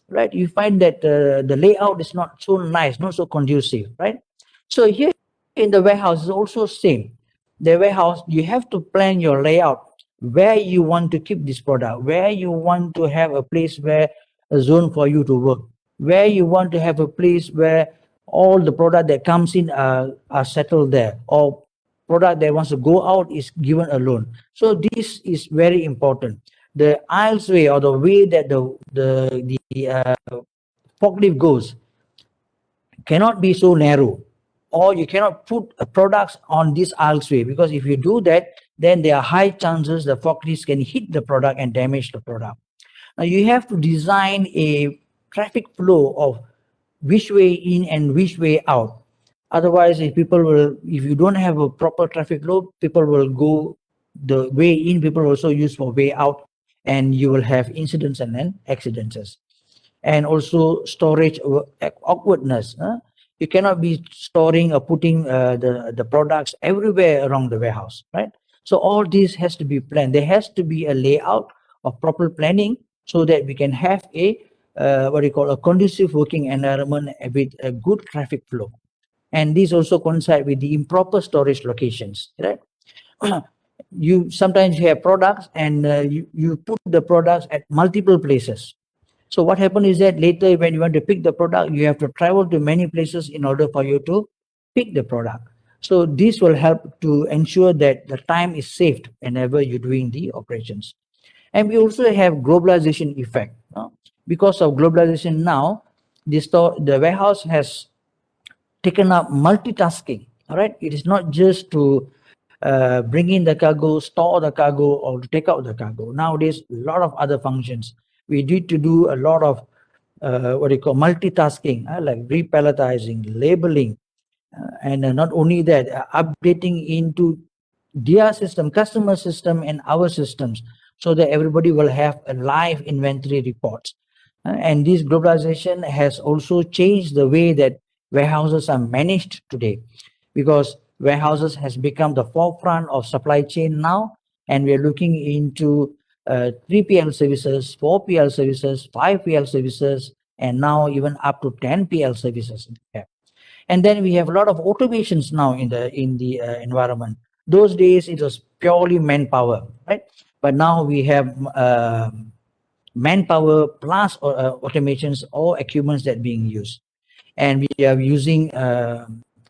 right? You find that the layout is not so nice, not so conducive, right? So here in the warehouse is also same. The warehouse, you have to plan your layout, where you want to keep this product, where you want to have a place where a zone for you to work, where you want to have a place where all the product that comes in are settled there, or product that wants to go out is given alone. So this is very important. The aisleway or the way that the forklift goes cannot be so narrow, or you cannot put products on this aisleway, because if you do that, then there are high chances the forklifts can hit the product and damage the product. Now you have to design a traffic flow of which way in and which way out. Otherwise, if you don't have a proper traffic flow, people will go the way in, people also use for way out, and you will have incidents and then accidents. And also storage awkwardness. You cannot be storing or putting the products everywhere around the warehouse, right? So all this has to be planned. There has to be a layout of proper planning so that we can have a a conducive working environment with a good traffic flow. And these also coincide with the improper storage locations, right? You sometimes have products and you put the products at multiple places. So what happens is that later when you want to pick the product, you have to travel to many places in order for you to pick the product. So this will help to ensure that the time is saved whenever you're doing the operations. And we also have globalization effect. Because of globalization now, the warehouse has taken up multitasking. All right, it is not just to bring in the cargo, store the cargo, or to take out the cargo. Nowadays, a lot of other functions. We need to do a lot of multitasking, like repalletizing, labeling, and not only that, updating into their system, customer system, and our systems, so that everybody will have a live inventory reports. And this globalization has also changed the way that warehouses are managed today, because warehouses has become the forefront of supply chain now, and we are looking into 3PL services, 4PL services, 5PL services, and now even up to 10PL services. And then we have a lot of automations now in the environment. Those days it was purely manpower, right? But now we have manpower plus automations or equipments that being used, and we are using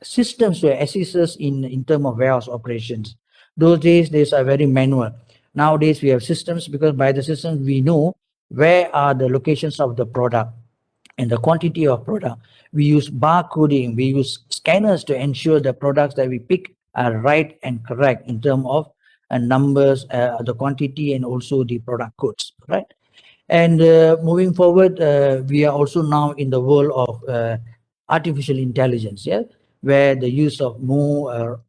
systems to assist us in terms of warehouse operations. Those days these are very manual. Nowadays we have systems, because by the systems we know where are the locations of the product and the quantity of product. We use barcoding, we use scanners to ensure the products that we pick are right and correct in terms of numbers, the quantity, and also the product codes, right? And moving forward, we are also now in the world of artificial intelligence, yeah, where the use of more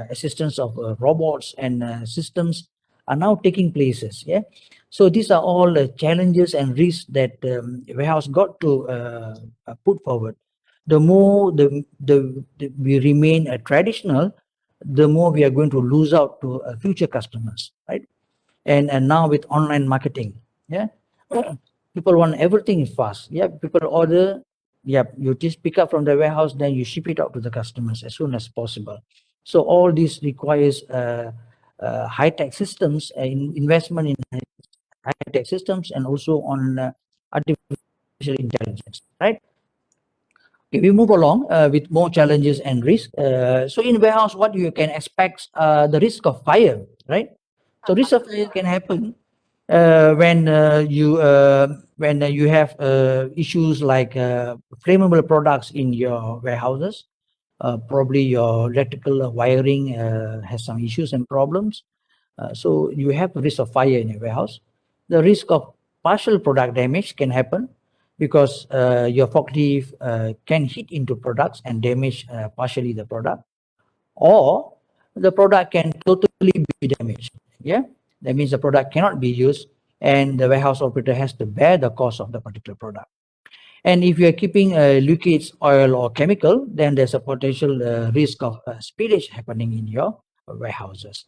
assistance of robots and systems are now taking places, yeah. So these are all challenges and risks that warehouse got to put forward. The more we remain traditional, the more we are going to lose out to future customers, right? And now with online marketing, yeah, people want everything fast, yeah. People order, yeah, you just pick up from the warehouse, then you ship it out to the customers as soon as possible. So all this requires high-tech systems, investment in high-tech systems, and also on artificial intelligence, right? Okay, we move along with more challenges and risk. So in warehouse, what you can expect, the risk of fire, right? So risk of fire can happen when you have issues like flammable products in your warehouses. Probably your electrical wiring has some issues and problems. So you have the risk of fire in your warehouse. The risk of partial product damage can happen because your forklift can hit into products and damage partially the product, or the product can totally be damaged. Yeah, that means the product cannot be used, and the warehouse operator has to bear the cost of the particular product. And if you are keeping liquids, oil, or chemical, then there's a potential risk of spillage happening in your warehouses.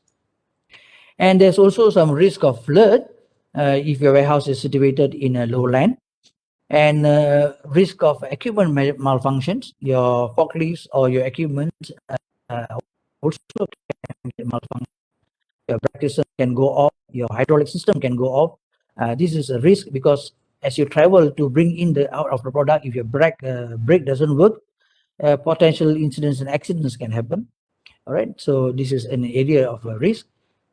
And there's also some risk of flood if your warehouse is situated in a lowland, and risk of equipment malfunctions. Your forklifts or your equipment also can get malfunction. Your brake system can go off, your hydraulic system can go off. This is a risk because as you travel to bring in the out of the product, if your brake doesn't work, potential incidents and accidents can happen. All right, so this is an area of risk,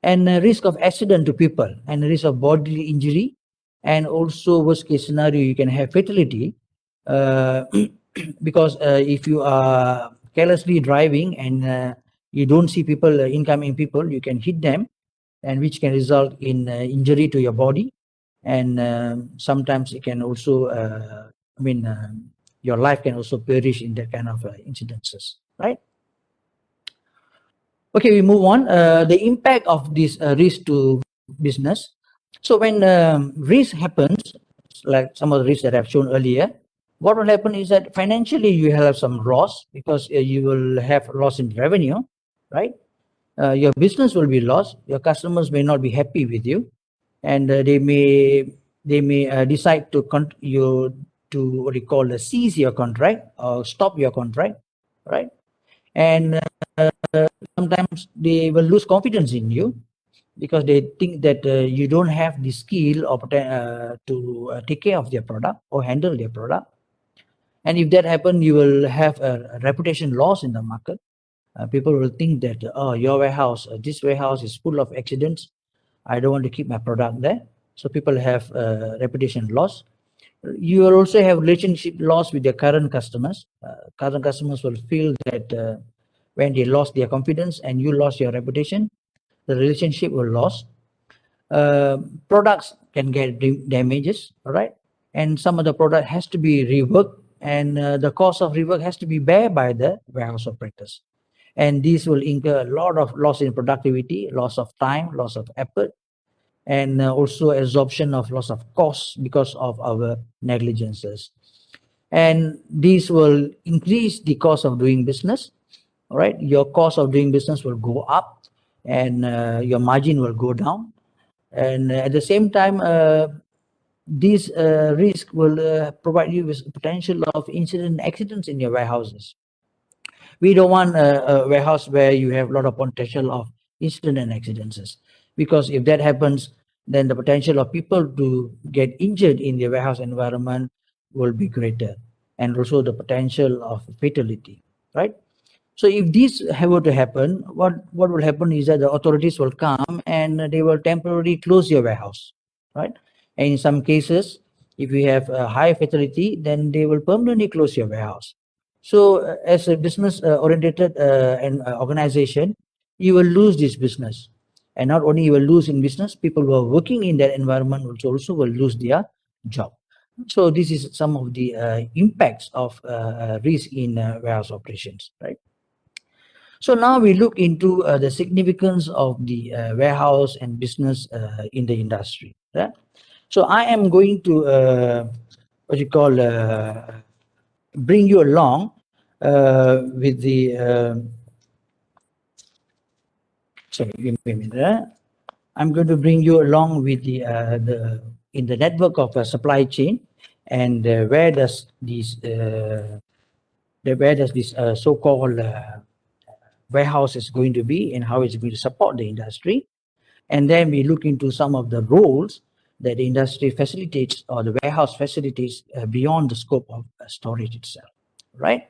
and risk of accident to people, and risk of bodily injury, and also worst case scenario you can have fatality because if you are carelessly driving and you don't see people, incoming people, you can hit them, and which can result in injury to your body, and sometimes it can also your life can also perish in that kind of incidences, right? Okay, we move on. The impact of this risk to business. So when risk happens, like some of the risks that I've shown earlier, what will happen is that financially you have some loss because you will have loss in revenue, right? Your business will be lost. Your customers may not be happy with you, and they may decide to what you call seize your contract or stop your contract, right? And sometimes they will lose confidence in you because they think that you don't have the skill or to take care of their product or handle their product. And if that happens, you will have a reputation loss in the market. People will think that, oh, your warehouse, this warehouse is full of accidents. I don't want to keep my product there. So people have reputation loss. You will also have relationship loss with your current customers. Current customers will feel that when they lost their confidence and you lost your reputation, the relationship will lose. Products can get damages, all right? And some of the product has to be reworked, and the cost of rework has to be borne by the warehouse operators. And these will incur a lot of loss in productivity, loss of time, loss of effort, and also absorption of loss of costs because of our negligences. And these will increase the cost of doing business, all right? Your cost of doing business will go up, and your margin will go down. And at the same time, this risk will provide you with potential of incident accidents in your warehouses. We don't want a warehouse where you have a lot of potential of incident and accidents, because if that happens, then the potential of people to get injured in the warehouse environment will be greater, and also the potential of fatality, right? So if this were to happen, what will happen is that the authorities will come and they will temporarily close your warehouse, right? And in some cases, if you have a high fatality, then they will permanently close your warehouse. So as a business oriented organization, you will lose this business. And not only you will lose in business, people who are working in that environment also will lose their job. So this is some of the impacts of risk in warehouse operations, right? So now we look into the significance of the warehouse and business in the industry. Yeah? So I am going to what you call bring you along with the sorry, give me a minute. I'm going to bring you along with the in the network of a supply chain, and where does this so-called warehouse is going to be and how it's going to support the industry. And then we look into some of the roles that the industry facilitates or the warehouse facilitates beyond the scope of storage itself, right?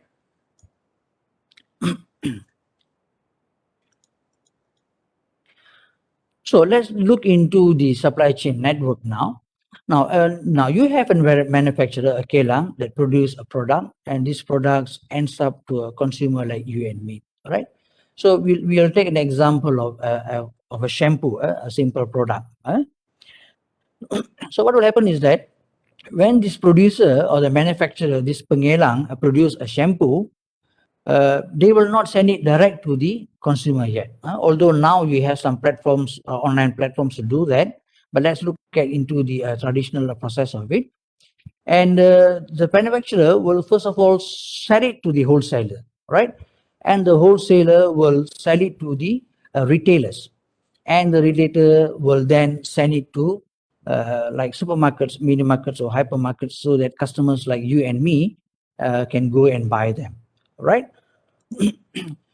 So let's look into the supply chain network now. Now you have a manufacturer, a Kelang, that produce a product, and this product ends up to a consumer like you and me, right? So we'll take an example of a shampoo, a simple product. So what will happen is that when this producer or the manufacturer, this pengelang, produce a shampoo, they will not send it direct to the consumer yet. Although now you have some platforms, online platforms to do that, but let's look into the traditional process of it. And the manufacturer will first of all sell it to the wholesaler, right? And the wholesaler will sell it to the retailers, and the retailer will then send it to like supermarkets, mini markets, or hypermarkets, so that customers like you and me can go and buy them, right?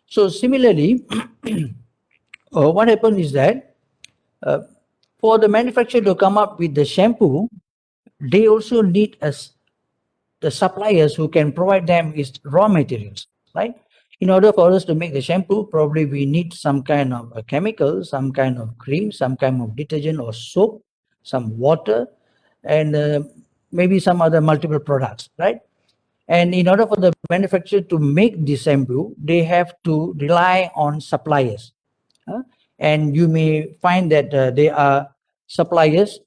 So similarly, what happened is that for the manufacturer to come up with the shampoo, they also need the suppliers who can provide them with raw materials, right? In order for us to make the shampoo, probably we need some kind of a chemical, some kind of cream, some kind of detergent or soap, some water, and maybe some other multiple products, right? And in order for the manufacturer to make the shampoo, they have to rely on suppliers. And you may find that there are suppliers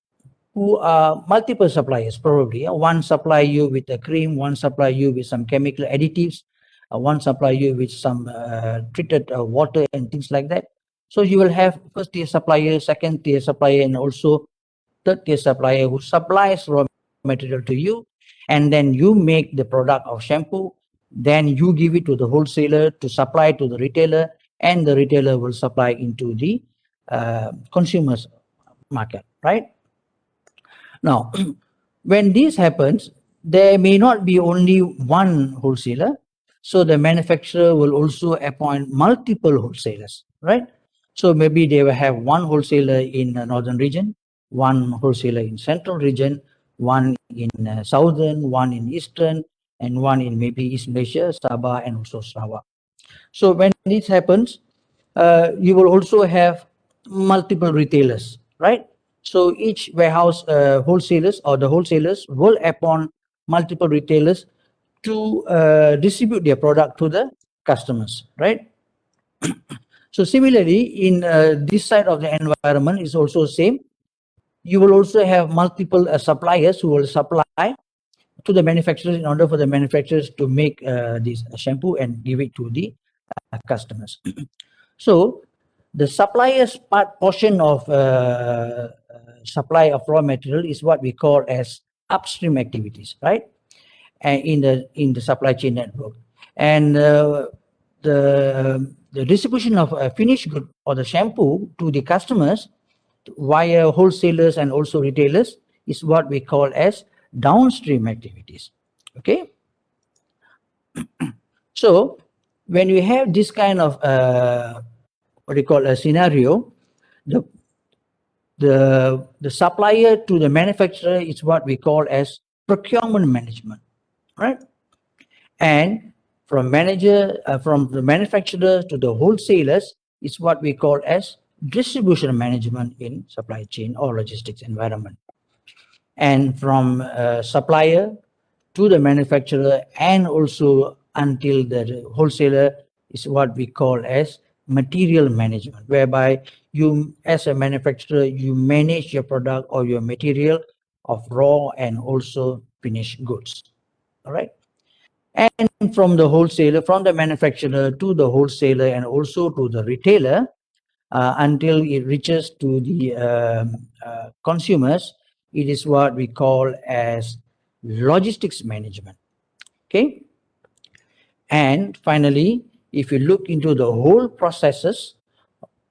who are multiple suppliers, probably. One supply you with a cream, one supply you with some chemical additives, one supply you with some treated water and things like that. So you will have first tier supplier, second tier supplier, and also third tier supplier who supplies raw material to you, and then you make the product of shampoo, then you give it to the wholesaler to supply to the retailer, and the retailer will supply into the consumers market, right? Now, when this happens, there may not be only one wholesaler, so the manufacturer will also appoint multiple wholesalers, right? So maybe they will have one wholesaler in the northern region, one wholesaler in central region, one in southern, one in eastern, and one in maybe East Malaysia, Sabah, and also Sarawak. So when this happens, you will also have multiple retailers, right? So each warehouse wholesalers or the wholesalers will appoint multiple retailers to distribute their product to the customers, right? So similarly, in this side of the environment is also same. You will also have multiple suppliers who will supply to the manufacturers in order for the manufacturers to make this shampoo and give it to the customers. So the suppliers part portion of supply of raw material is what we call as upstream activities, right? And in the supply chain network, and the distribution of a finished good or the shampoo to the customers via wholesalers and also retailers is what we call as downstream activities. Okay. So when you have this kind of what do you call a scenario, the supplier to the manufacturer is what we call as procurement management, right? And from the manufacturer to the wholesalers is what we call as distribution management in supply chain or logistics environment. And from supplier to the manufacturer and also until the wholesaler is what we call as material management, whereby you as a manufacturer, you manage your product or your material of raw and also finished goods. All right. And from the wholesaler, from the manufacturer to the wholesaler and also to the retailer, until it reaches to the consumers, it is what we call as logistics management. Okay. And finally, if you look into the whole processes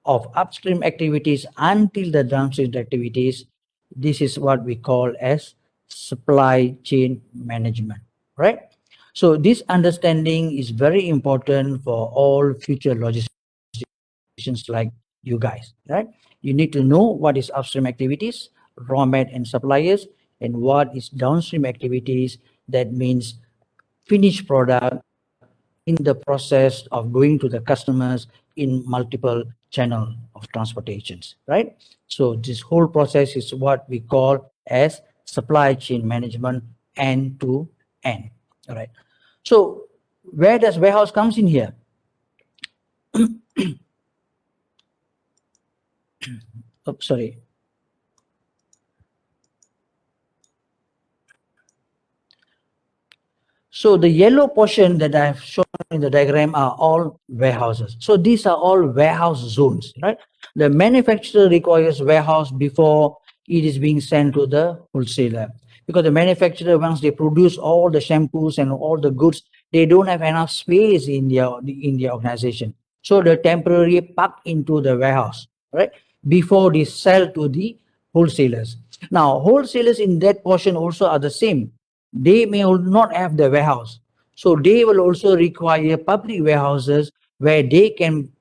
of upstream activities until the downstream activities, this is what we call as supply chain management, right? So this understanding is very important for all future logisticians like you guys, right? You need to know what is upstream activities, raw mat and suppliers, and what is downstream activities. That means finished product in the process of going to the customers in multiple channel of transportations, right? So this whole process is what we call as supply chain management end to end. All right. So where does warehouse comes in here? Oh, sorry. So the yellow portion that I've shown in the diagram are all warehouses. So these are all warehouse zones, right? The manufacturer requires warehouse before it is being sent to the wholesaler. Because the manufacturer, once they produce all the shampoos and all the goods, they don't have enough space in their organization. So they temporarily pack into the warehouse, right? Before they sell to the wholesalers. Now, wholesalers in that portion also are the same. They may not have the warehouse, so they will also require public warehouses where they can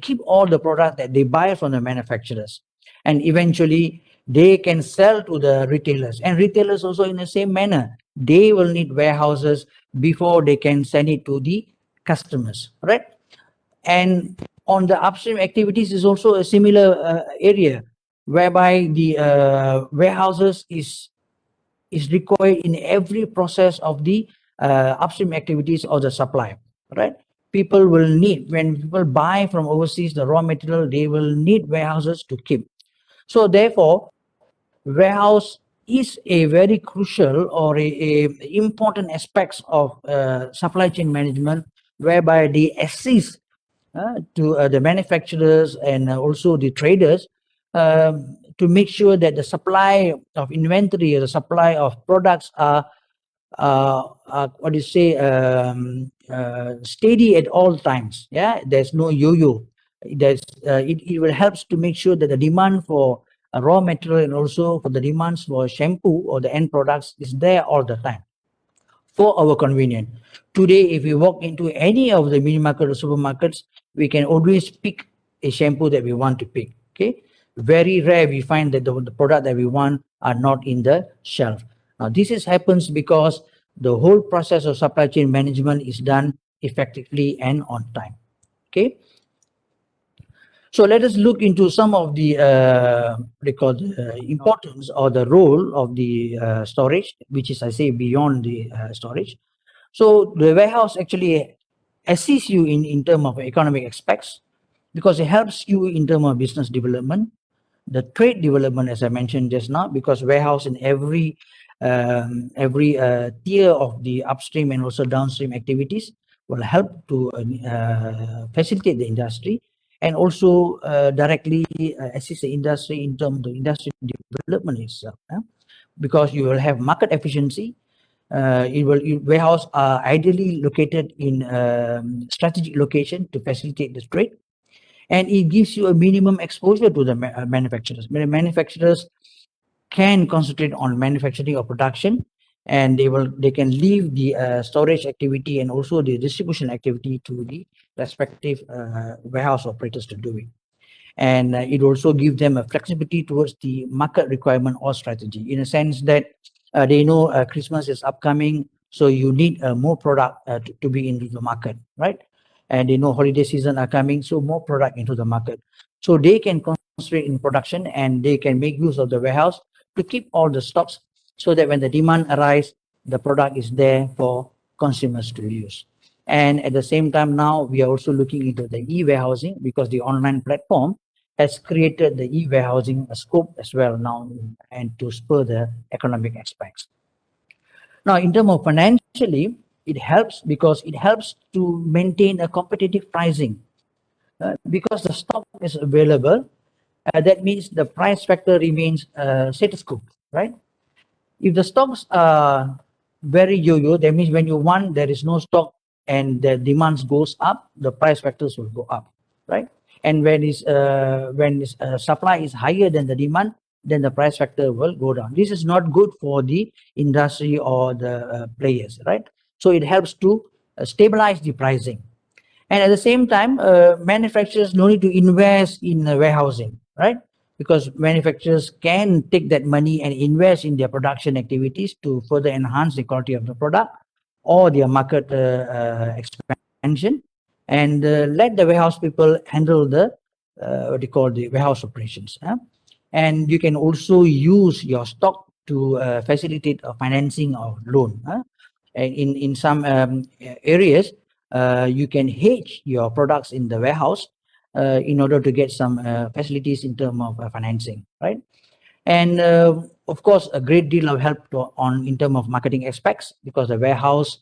keep all the product that they buy from the manufacturers, and eventually they can sell to the retailers, and retailers also in the same manner, they will need warehouses before they can send it to the customers, right? And on the upstream activities is also a similar area whereby the warehouses is required in every process of the upstream activities or the supply, right? People will need, when people buy from overseas the raw material, they will need warehouses to keep. So therefore, warehouse is a very crucial or a important aspects of supply chain management, whereby they assist to the manufacturers and also the traders to make sure that the supply of inventory or the supply of products are what do you say, steady at all times. Yeah, there's no yo-yo. It will helps to make sure that the demand for raw material and also for the demands for shampoo or the end products is there all the time for our convenience. Today, if we walk into any of the mini market or supermarkets, we can always pick a shampoo that we want to pick. Okay, very rare we find that the product that we want are not in the shelf. Now, happens because the whole process of supply chain management is done effectively and on time. Okay. So let us look into some of the importance or the role of the storage, which is, I say, beyond the storage. So the warehouse actually assists you in terms of economic aspects because it helps you in terms of business development, the trade development, as I mentioned just now, because warehouse in every tier of the upstream and also downstream activities will help to facilitate the industry and also directly assist the industry in terms of the industry development itself. Because you will have market efficiency. Warehouse are ideally located in strategic location to facilitate the trade, and it gives you a minimum exposure to the manufacturers. Manufacturers can concentrate on manufacturing or production, and they can leave the storage activity and also the distribution activity to the respective warehouse operators to do it. And it also gives them a flexibility towards the market requirement or strategy, in a sense that they know Christmas is upcoming, so you need more product to be into the market, right? And they know holiday season are coming, so more product into the market. So they can concentrate in production and they can make use of the warehouse to keep all the stocks so that when the demand arises, the product is there for consumers to use. And at the same time, now we are also looking into the e-warehousing, because the online platform has created the e-warehousing scope as well now, and to spur the economic aspects. Now, in terms of financially, it helps because it helps to maintain a competitive pricing. Because the stock is available, that means the price factor remains status quo, right? If the stocks are very yo-yo, that means when you want, there is no stock and the demands goes up, the price factors will go up, right? And when supply is higher than the demand, then the price factor will go down. This is not good for the industry or the players, right? So it helps to stabilize the pricing. And at the same time, manufacturers no need to invest in warehousing, right? Because manufacturers can take that money and invest in their production activities to further enhance the quality of the product or their market expansion, and let the warehouse people handle the what they call the warehouse operations. And you can also use your stock to facilitate a financing or loan. And in some areas, you can hedge your products in the warehouse in order to get some facilities in terms of financing, right? And of course, a great deal of help in terms of marketing aspects, because the warehouse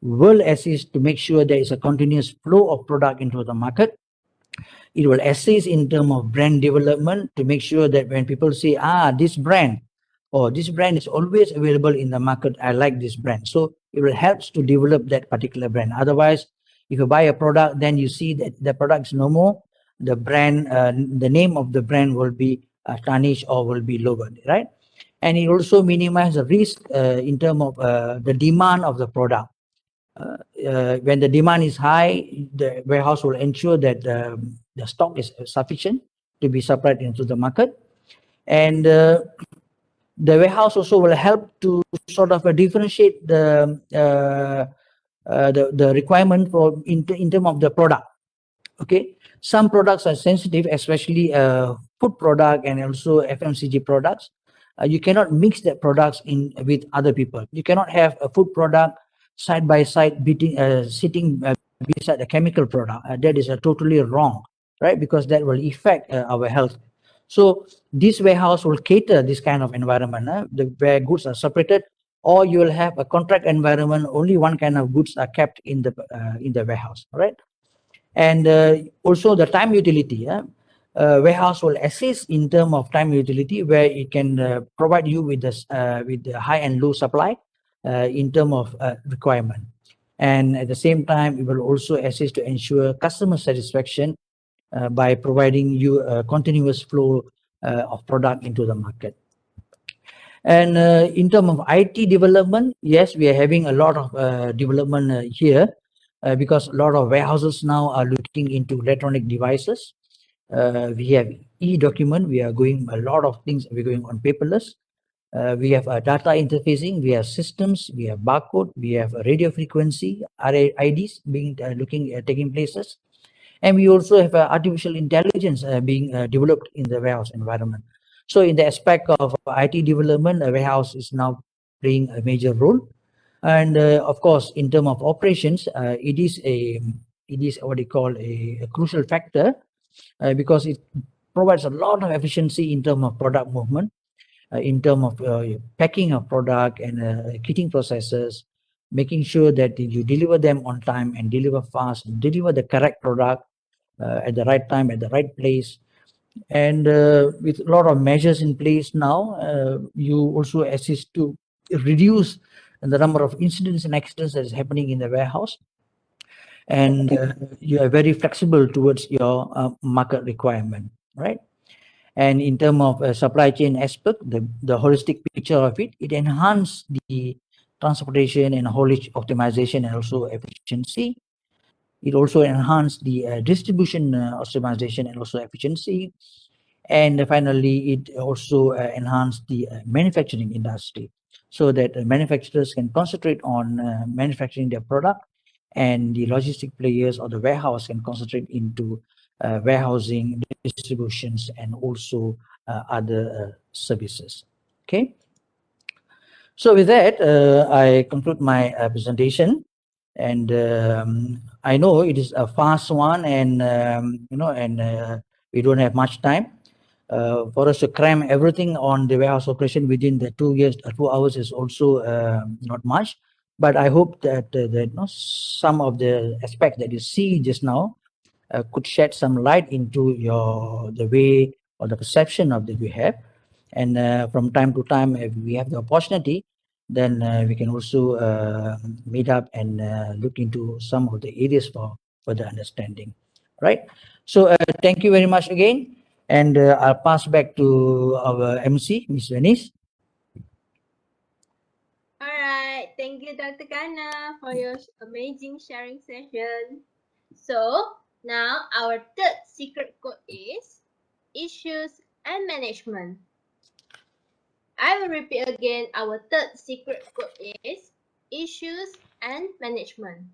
will assist to make sure there is a continuous flow of product into the market. It will assist in terms of brand development to make sure that when people say, this brand is always available in the market, I like this brand. So it will help to develop that particular brand. Otherwise, if you buy a product, then you see that the product is no more, the brand, the name of the brand will be tarnished or will be lowered, right? And it also minimizes the risk in terms of the demand of the product. When the demand is high, the warehouse will ensure that the stock is sufficient to be supplied into the market. And the warehouse also will help to sort of differentiate the requirement for in terms of the product. Okay, some products are sensitive, especially food product and also FMCG products. You cannot mix the products in with other people. You cannot have a food product side by side sitting beside a chemical product. That is totally wrong, right? Because that will affect our health. So this warehouse will cater this kind of environment, where goods are separated, or you will have a contract environment. Only one kind of goods are kept in the warehouse, right? And also the time utility. Warehouse will assist in terms of time utility, where it can provide you with the high and low supply in terms of requirement. And at the same time, it will also assist to ensure customer satisfaction by providing you a continuous flow of product into the market. And in terms of IT development, yes, we are having a lot of development here because a lot of warehouses now are looking into electronic devices. We have e-document, we are going a lot of things, we're going on paperless. We have data interfacing, we have systems, we have barcode, we have radio frequency, RIDs taking places. And we also have artificial intelligence being developed in the warehouse environment. So in the aspect of IT development, a warehouse is now playing a major role. And of course, in terms of operations, it is what they call a crucial factor because it provides a lot of efficiency in terms of product movement, in terms of packing of product and kitting processes, making sure that you deliver them on time and deliver fast, deliver the correct product at the right time, at the right place. And with a lot of measures in place now, you also assist to reduce the number of incidents and accidents that is happening in the warehouse. And you are very flexible towards your market requirement, right? And in terms of supply chain aspect, the holistic picture of it, it enhances the transportation and haulage optimization and also efficiency. It also enhanced the distribution optimization and also efficiency. And finally, it also enhanced the manufacturing industry so that manufacturers can concentrate on manufacturing their product, and the logistic players or the warehouse can concentrate into warehousing, distributions, and also other services. Okay. So with that, I conclude my presentation, and I know it is a fast one, and we don't have much time. For us to cram everything on the warehouse operation within the 2 years, 2 hours is also not much. But I hope that some of the aspects that you see just now could shed some light into the way or the perception of that we have. And from time to time, if we have the opportunity, then we can also meet up and look into some of the areas for further understanding. Right. So thank you very much again. And I'll pass back to our MC, Ms. Venice. All right, thank you, Dr. Kana, for your amazing sharing session. So now our third secret code is issues and management. I will repeat again. Our third secret code is issues and management.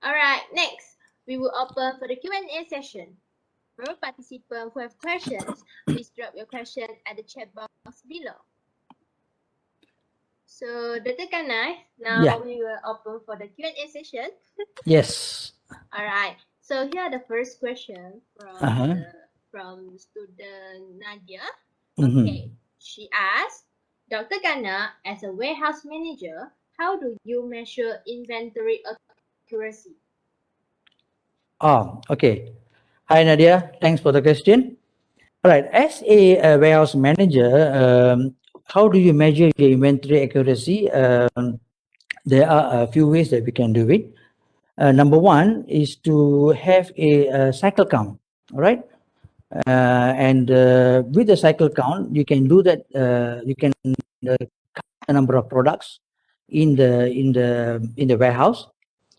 All right, next we will open for the Q&A session. For participants who have questions, please drop your question at the chat box below. So, Dr. Kana, now we will open for the Q&A session. Yes. All right. So here are the first question from student Nadia. Okay. She asked, Dr. Kana, as a warehouse manager, how do you measure inventory accuracy? Oh, okay. Hi, Nadia. Thanks for the question. All right. As a warehouse manager, how do you measure your inventory accuracy? There are a few ways that we can do it. Number one is to have a cycle count. All right. And with the cycle count, you can do that. You can count the number of products in the warehouse.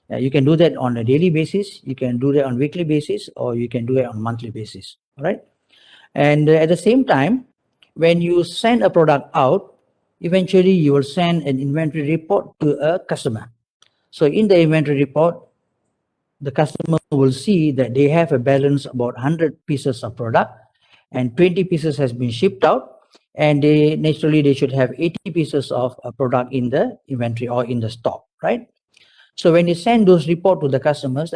You can do that on a daily basis. You can do that on weekly basis, or you can do it on monthly basis. All right. And at the same time, when you send a product out, eventually you will send an inventory report to a customer. So in the inventory report, the customer will see that they have a balance about 100 pieces of product, and 20 pieces has been shipped out, and they should have 80 pieces of a product in the inventory or in the stock, right? So when you send those report to the customers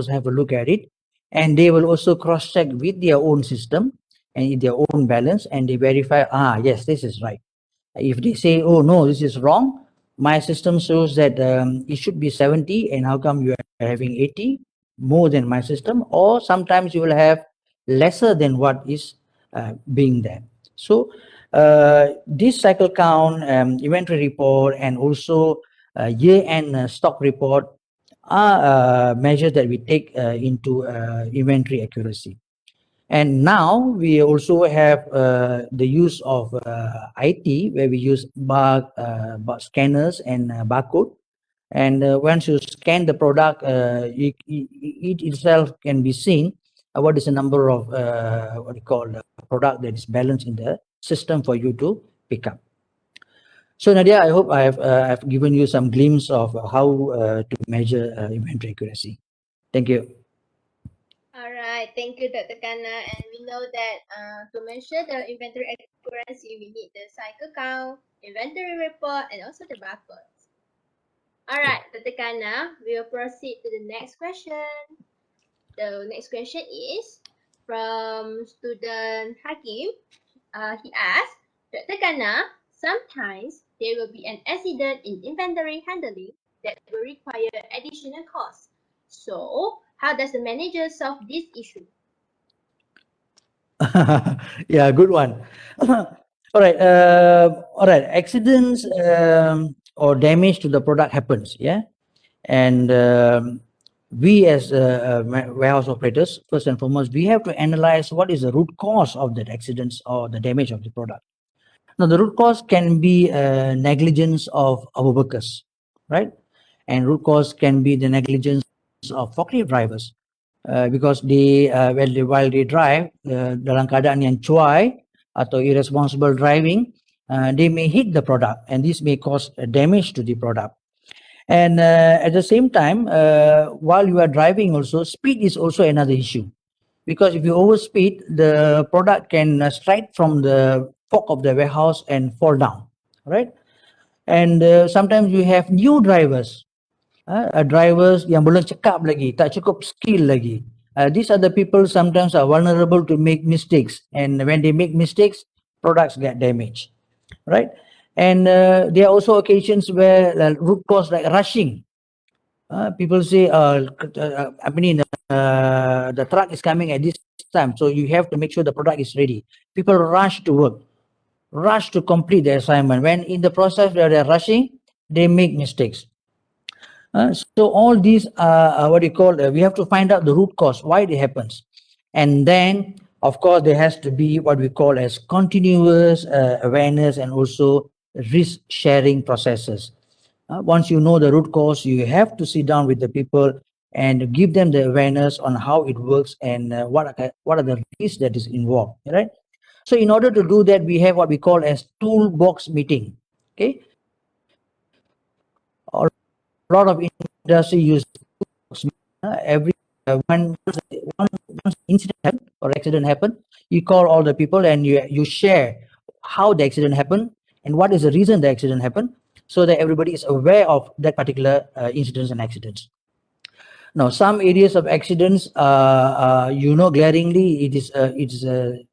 have a look at it, and they will also cross-check with their own system and their own balance, and they verify, yes, this is right. If they say, oh no, this is wrong, my system shows that it should be 70, and how come you are having 80, more than my system? Or sometimes you will have lesser than what is being there. So this cycle count, inventory report, and also year-end stock report are measures that we take into inventory accuracy. And now we also have the use of IT, where we use bar scanners and barcode. And once you scan the product, it itself can be seen what is the number of what we call the product that is balanced in the system for you to pick up. So Nadia, I hope I've given you some glimpse of how to measure inventory accuracy. Thank you. All right, thank you, Dr. Kana. And we know that to measure the inventory accuracy, we need the cycle count, inventory report, and also the barcodes. All right, Dr. Kana, we will proceed to the next question. The next question is from student Hakim. He asked, Dr. Kana, sometimes there will be an accident in inventory handling that will require additional costs. So, how does the manager solve this issue? Yeah, good one. All right. Accidents or damage to the product happens. Yeah, and we as warehouse operators, first and foremost, we have to analyze what is the root cause of that accidents or the damage of the product. Now, the root cause can be negligence of our workers, right? And root cause can be the negligence of forklift drivers because while they drive dalam keadaan yang cuai atau irresponsible driving, they may hit the product, and this may cause damage to the product. And at the same time, while you are driving also, speed is also another issue. Because if you overspeed, the product can strike from the fork of the warehouse and fall down, right? And sometimes you have new drivers, drivers yang belum cekap lagi, tak cukup skill lagi. These are the people sometimes are vulnerable to make mistakes, and when they make mistakes, products get damaged, right? And there are also occasions where root cause like rushing. People say, I mean, the truck is coming at this time, so you have to make sure the product is ready. People rush to work, rush to complete the assignment. When in the process where they're rushing, they make mistakes. So all these are what you call, we have to find out the root cause, why it happens. And then, of course, there has to be what we call as continuous awareness and also risk sharing processes. Once you know the root cause, you have to sit down with the people and give them the awareness on how it works and what are the risks that is involved, right? So in order to do that, we have what we call as toolbox meeting. Okay, a lot of industry use every once incident happen or accident happen, you call all the people and you share how the accident happened and what is the reason the accident happened, so that everybody is aware of that particular incidents and accidents. Now, some areas of accidents, glaringly, the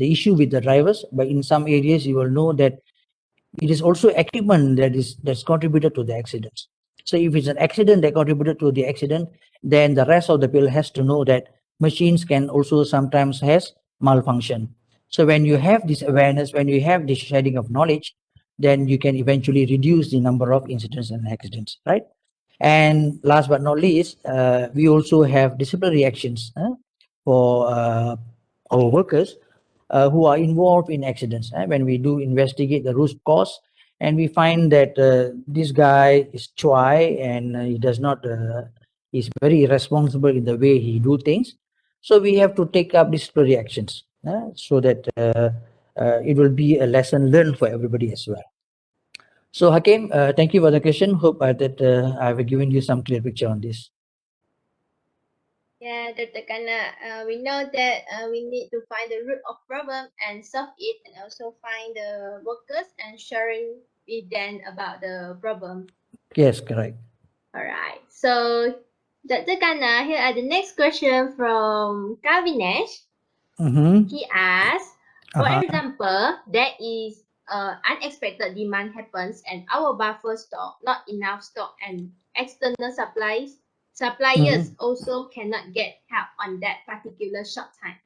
issue with the drivers. But in some areas, you will know that it is also equipment that's contributed to the accidents. So if it's an accident that contributed to the accident, then the rest of the people has to know that machines can also sometimes has malfunction. So when you have this awareness, when you have this sharing of knowledge, then you can eventually reduce the number of incidents and accidents, right? And last but not least, we also have disciplinary actions for our workers who are involved in accidents. When we do investigate the root cause and we find that this guy is chuai and he does not, he's very irresponsible in the way he do things. So we have to take up disciplinary actions so that it will be a lesson learned for everybody as well. So Hakim, thank you for the question. Hope that I've given you some clear picture on this. Yeah, Dr. Kanna, we know that we need to find the root of problem and solve it, and also find the workers and sharing with them about the problem. Yes, correct. All right. So, Dr. Kanna, here are the next question from Kavinesh. He asks, for example, there is unexpected demand happens and our buffer stock, not enough stock, and external suppliers also cannot get help on that particular short time.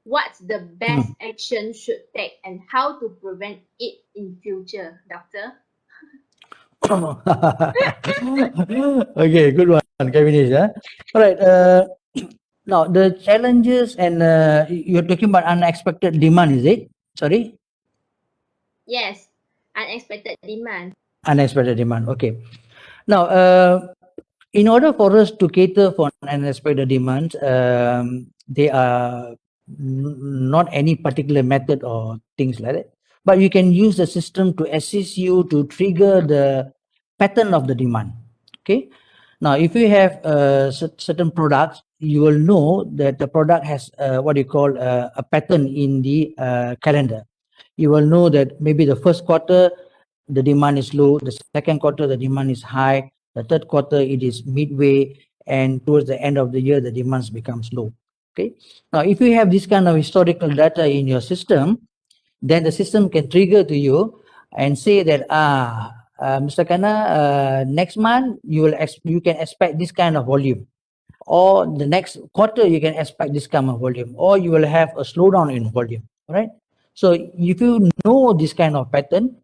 What's the best action should take and how to prevent it in future, doctor? Okay, good one, Kavinesh. All right. Now, the challenges and you're talking about unexpected demand, is it? Sorry? Yes, unexpected demand. Unexpected demand. Okay. Now, in order for us to cater for unexpected demands, there are not any particular method or things like that, but you can use the system to assist you to trigger the pattern of the demand. Okay. Now, if you have certain products, you will know that the product has what you call a pattern in the calendar. You will know that maybe the first quarter, the demand is low, the second quarter, the demand is high, the third quarter, it is midway, and towards the end of the year, the demands becomes low. Okay. Now, if you have this kind of historical data in your system, then the system can trigger to you and say that, Mr. Kanna, next month, you can expect this kind of volume. Or the next quarter, you can expect this kind of volume. Or you will have a slowdown in volume, right? So if you know this kind of pattern,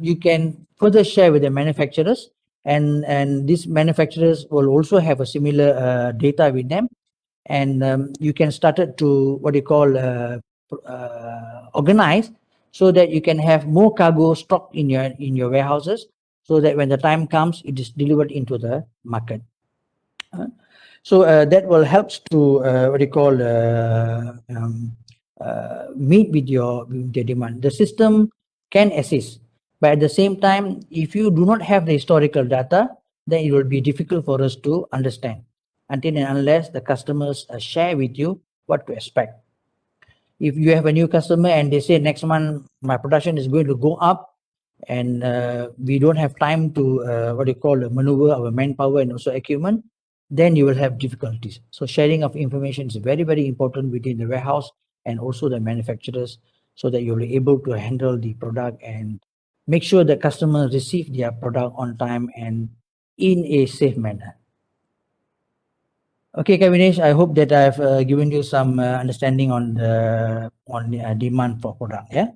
you can further share with the manufacturers, and these manufacturers will also have a similar data with them, and you can start to what you call organized so that you can have more cargo stocked in your warehouses, so that when the time comes, it is delivered into the market. So that will help to what you call meet with your demand. The system can assist, but at the same time, if you do not have the historical data, then it will be difficult for us to understand until and unless the customers share with you what to expect. If you have a new customer and they say next month my production is going to go up, and we don't have time to what you call maneuver our manpower and also equipment, then you will have difficulties. So sharing of information is very, very important within the warehouse and also the manufacturers, so that you'll be able to handle the product and make sure the customers receive their product on time and in a safe manner. Okay, Kavinesh, I hope that I've given you some understanding on the demand for product. Yeah.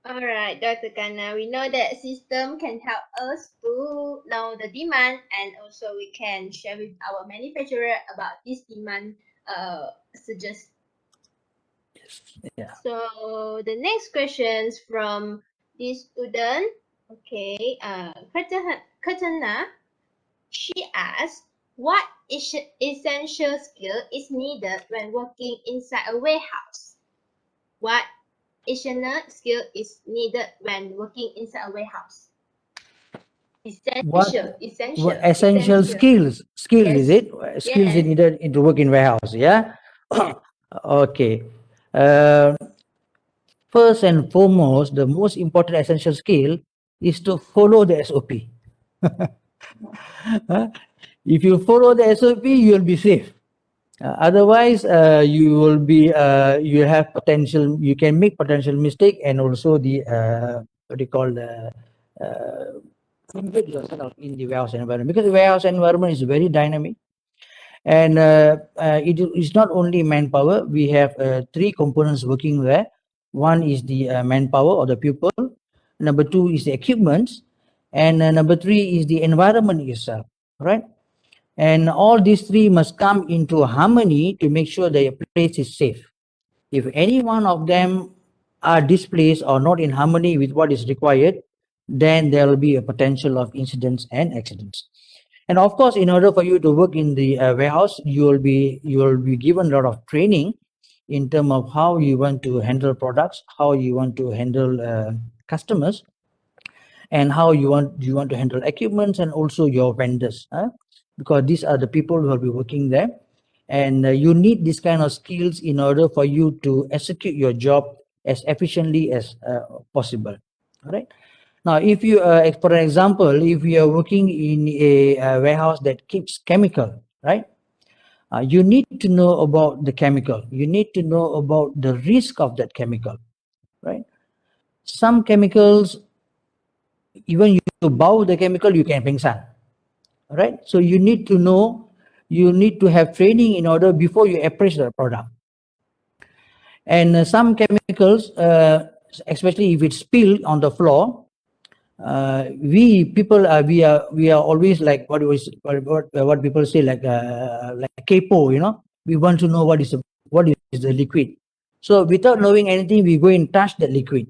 All right, Dr. Kanna, we know that system can help us to know the demand, and also we can share with our manufacturer about this demand suggest. Yeah. So the next questions from this student, okay, Katana, she asked, what essential skill is needed when working inside a warehouse? What essential skill is needed when working inside a warehouse? Essential. Essential skills? Skill, Yes. is it? Skills Yes. needed to work in warehouse. Yeah. Okay. First and foremost, the most important essential skill is to follow the SOP. If you follow the SOP, you will be safe. Otherwise, you will be you have potential. You can make potential mistake, and also the what do you call the embed yourself in the warehouse environment, because the warehouse environment is very dynamic, and it is not only manpower. We have three components working there. One is the manpower or the people. Number two is the equipments, and number three is the environment itself. Right. And all these three must come into harmony to make sure that your place is safe. If any one of them are displaced or not in harmony with what is required, then there will be a potential of incidents and accidents. And of course, in order for you to work in the warehouse, you will be given a lot of training in terms of how you want to handle products, how you want to handle customers, and how you want to handle equipments and also your vendors, because these are the people who will be working there, and you need this kind of skills in order for you to execute your job as efficiently as possible. All right. Now, if you, for an example, if you are working in a warehouse that keeps chemical, right? You need to know about the chemical. You need to know about the risk of that chemical, right? Some chemicals, even you bow the chemical, you can pingsan, right? So you need to know, you need to have training in order before you approach the product. And some chemicals, especially if it's spilled on the floor, we people we are always like what people say, like capo, you know. We want to know what is the liquid. So without knowing anything, we go and touch the liquid.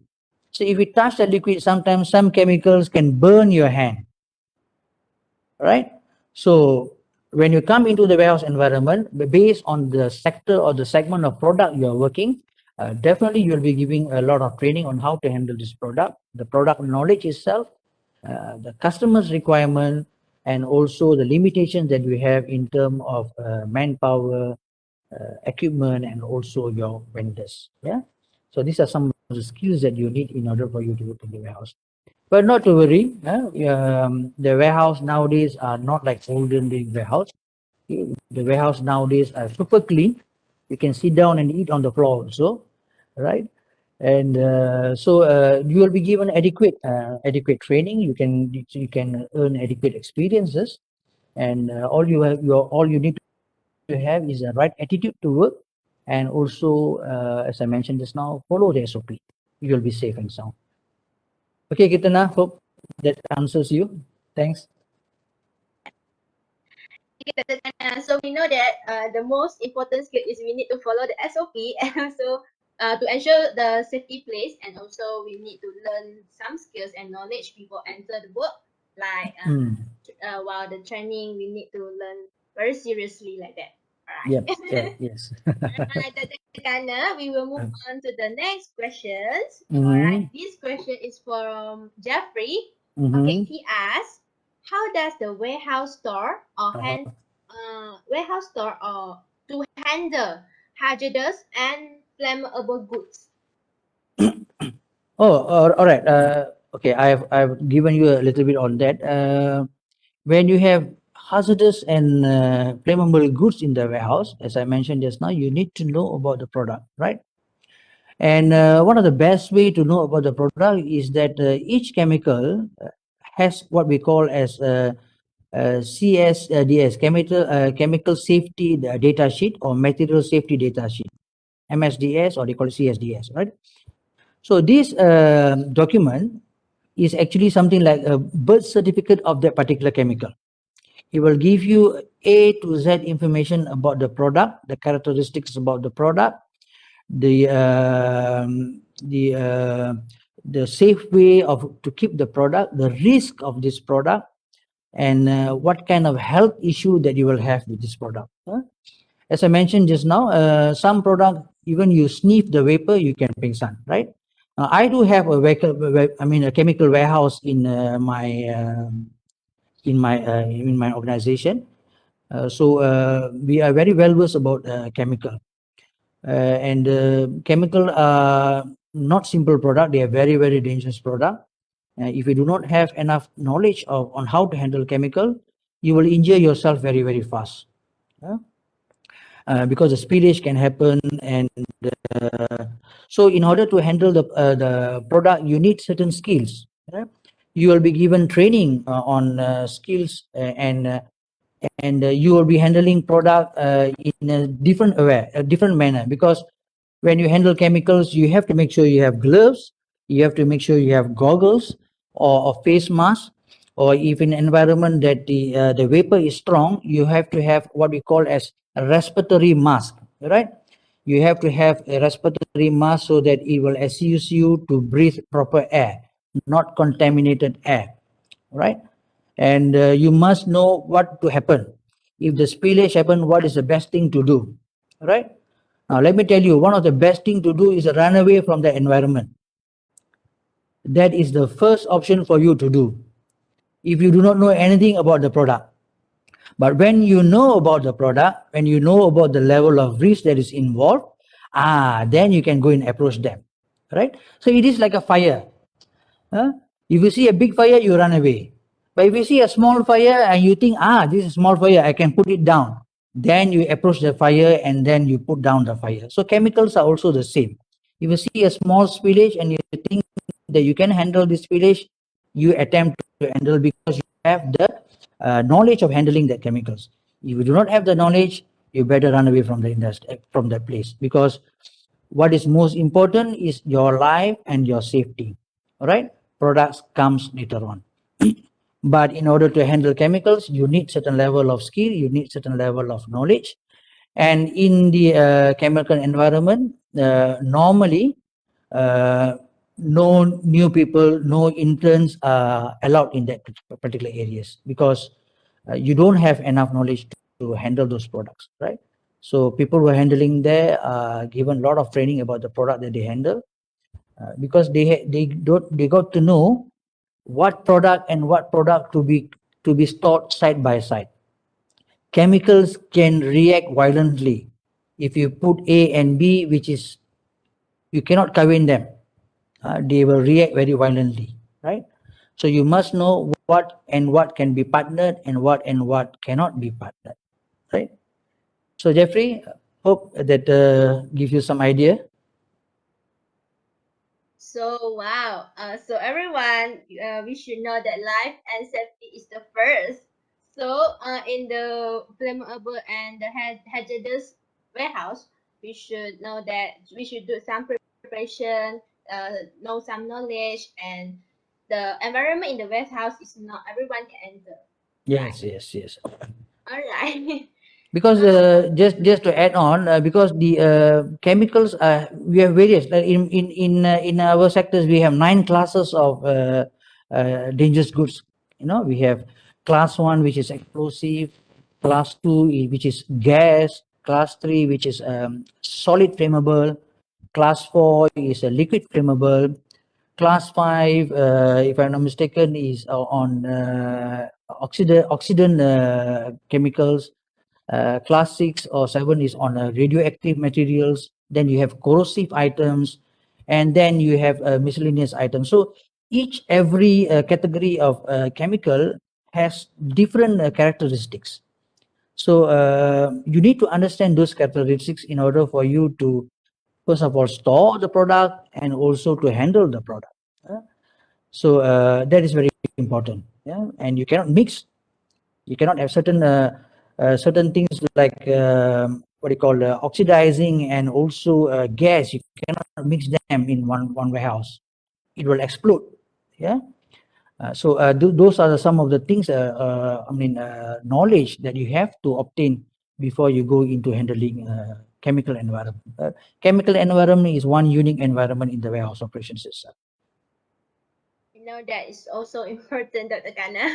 So if we touch the liquid, sometimes some chemicals can burn your hand, right? So when you come into the warehouse environment, based on the sector or the segment of product you are working, definitely you will be giving a lot of training on how to handle this product, the product knowledge itself, the customer's requirement, and also the limitations that we have in terms of manpower, equipment, and also your vendors. Yeah. So these are some of the skills that you need in order for you to work in the warehouse. But not to worry, the warehouse nowadays are not like olden days warehouse. The warehouse nowadays are super clean. You can sit down and eat on the floor also, right? And so you will be given adequate training. You can earn adequate experiences, and all you need to have is the right attitude to work, and also as I mentioned just now, follow the SOP. You will be safe and sound. Okay, Kitana, hope that answers you. Thanks. So we know that the most important skill is we need to follow the SOP, and also to ensure the safety place, and also we need to learn some skills and knowledge before enter the work. Like while the training, we need to learn very seriously like that. Yep. Alright. Yeah. Yes. Alright, Kana, we will move on to the next questions. Mhm. Alright, this question is from Jeffrey. Okay, he asks, how does the warehouse store or warehouse store or to handle hazardous and flammable goods? Oh, all right. Okay, I've given you a little bit on that. When you have hazardous and flammable goods in the warehouse, as I mentioned just now, you need to know about the product, right? And one of the best way to know about the product is that each chemical has what we call as CSDS, chemical safety data sheet, or material safety data sheet, MSDS, or they call it CSDS, right? So this document is actually something like a birth certificate of that particular chemical. It will give you A to Z information about the product, the characteristics about the product, the safe way of to keep the product, the risk of this product, and what kind of health issue that you will have with this product. As I mentioned just now, some product, even you sniff the vapor, you can bring sun, right? I do have a chemical warehouse in my organization. So we are very well versed about chemical. And chemical are not simple product; they are very, very dangerous product. If you do not have enough knowledge on how to handle chemical, you will injure yourself very, very fast. Because the spillage can happen, and so in order to handle the product, you need certain skills. You will be given training on skills, and you will be handling product in a different manner, because when you handle chemicals, you have to make sure you have gloves, you have to make sure you have goggles, or face mask, or if in environment that the vapor is strong, you have to have what we call as a respiratory mask, right? You have to have a respiratory mask so that it will assist you to breathe proper air, not contaminated air, right? And you must know what to happen if the spillage happen. What is the best thing to do, right? Now let me tell you, one of the best thing to do is run away from the environment. That is the first option for you to do if you do not know anything about the product. But when you know about the product, when you know about the level of risk that is involved, then you can go and approach them, right? So it is like a fire. If you see a big fire, you run away. But if you see a small fire and you think, this is a small fire, I can put it down, then you approach the fire and then you put down the fire. So chemicals are also the same. If you see a small spillage and you think that you can handle this spillage, you attempt to handle, because you have the knowledge of handling the chemicals. If you do not have the knowledge, you better run away from the industry, from that place, because what is most important is your life and your safety. All right, products comes later on. But in order to handle chemicals, you need certain level of skill, you need certain level of knowledge. And in the chemical environment, normally no new people, no interns are allowed in that particular areas, because you don't have enough knowledge to handle those products, right? So people who are handling there are given a lot of training about the product that they handle, because they got to know what product and what product to be stored side by side. Chemicals can react violently if you put A and B, which is you cannot combine them. They will react very violently, right? So you must know what and what can be partnered and what cannot be partnered, right? So Jeffrey, hope that gives you some idea. So wow. So everyone, we should know that life and safety is the first. So in the flammable and the hazardous warehouse, we should know that we should do some preparation, know some knowledge, and the environment in the warehouse is not everyone can enter. Yes, yes, yes. All right. Because just to add on, because the chemicals, we have various. In our sectors, we have 9 classes of dangerous goods. You know, we have class 1, which is explosive; class 2, which is gas; class 3, which is solid flammable; class 4 is a liquid flammable; class 5, if I'm not mistaken, is on oxidant chemicals. Class 6 or 7 is on radioactive materials. Then you have corrosive items, and then you have miscellaneous items. So every category of chemical has different characteristics. So you need to understand those characteristics in order for you to, first of all, store the product and also to handle the product. So that is very important. Yeah, and you cannot mix. You cannot have certain things like what you call oxidizing and also gas. You cannot mix them in one warehouse. It will explode. Yeah. Those are some of the things. Knowledge that you have to obtain before you go into handling chemical environment. Chemical environment is one unique environment in the warehouse operation system. You know that is also important, Dr. Kana.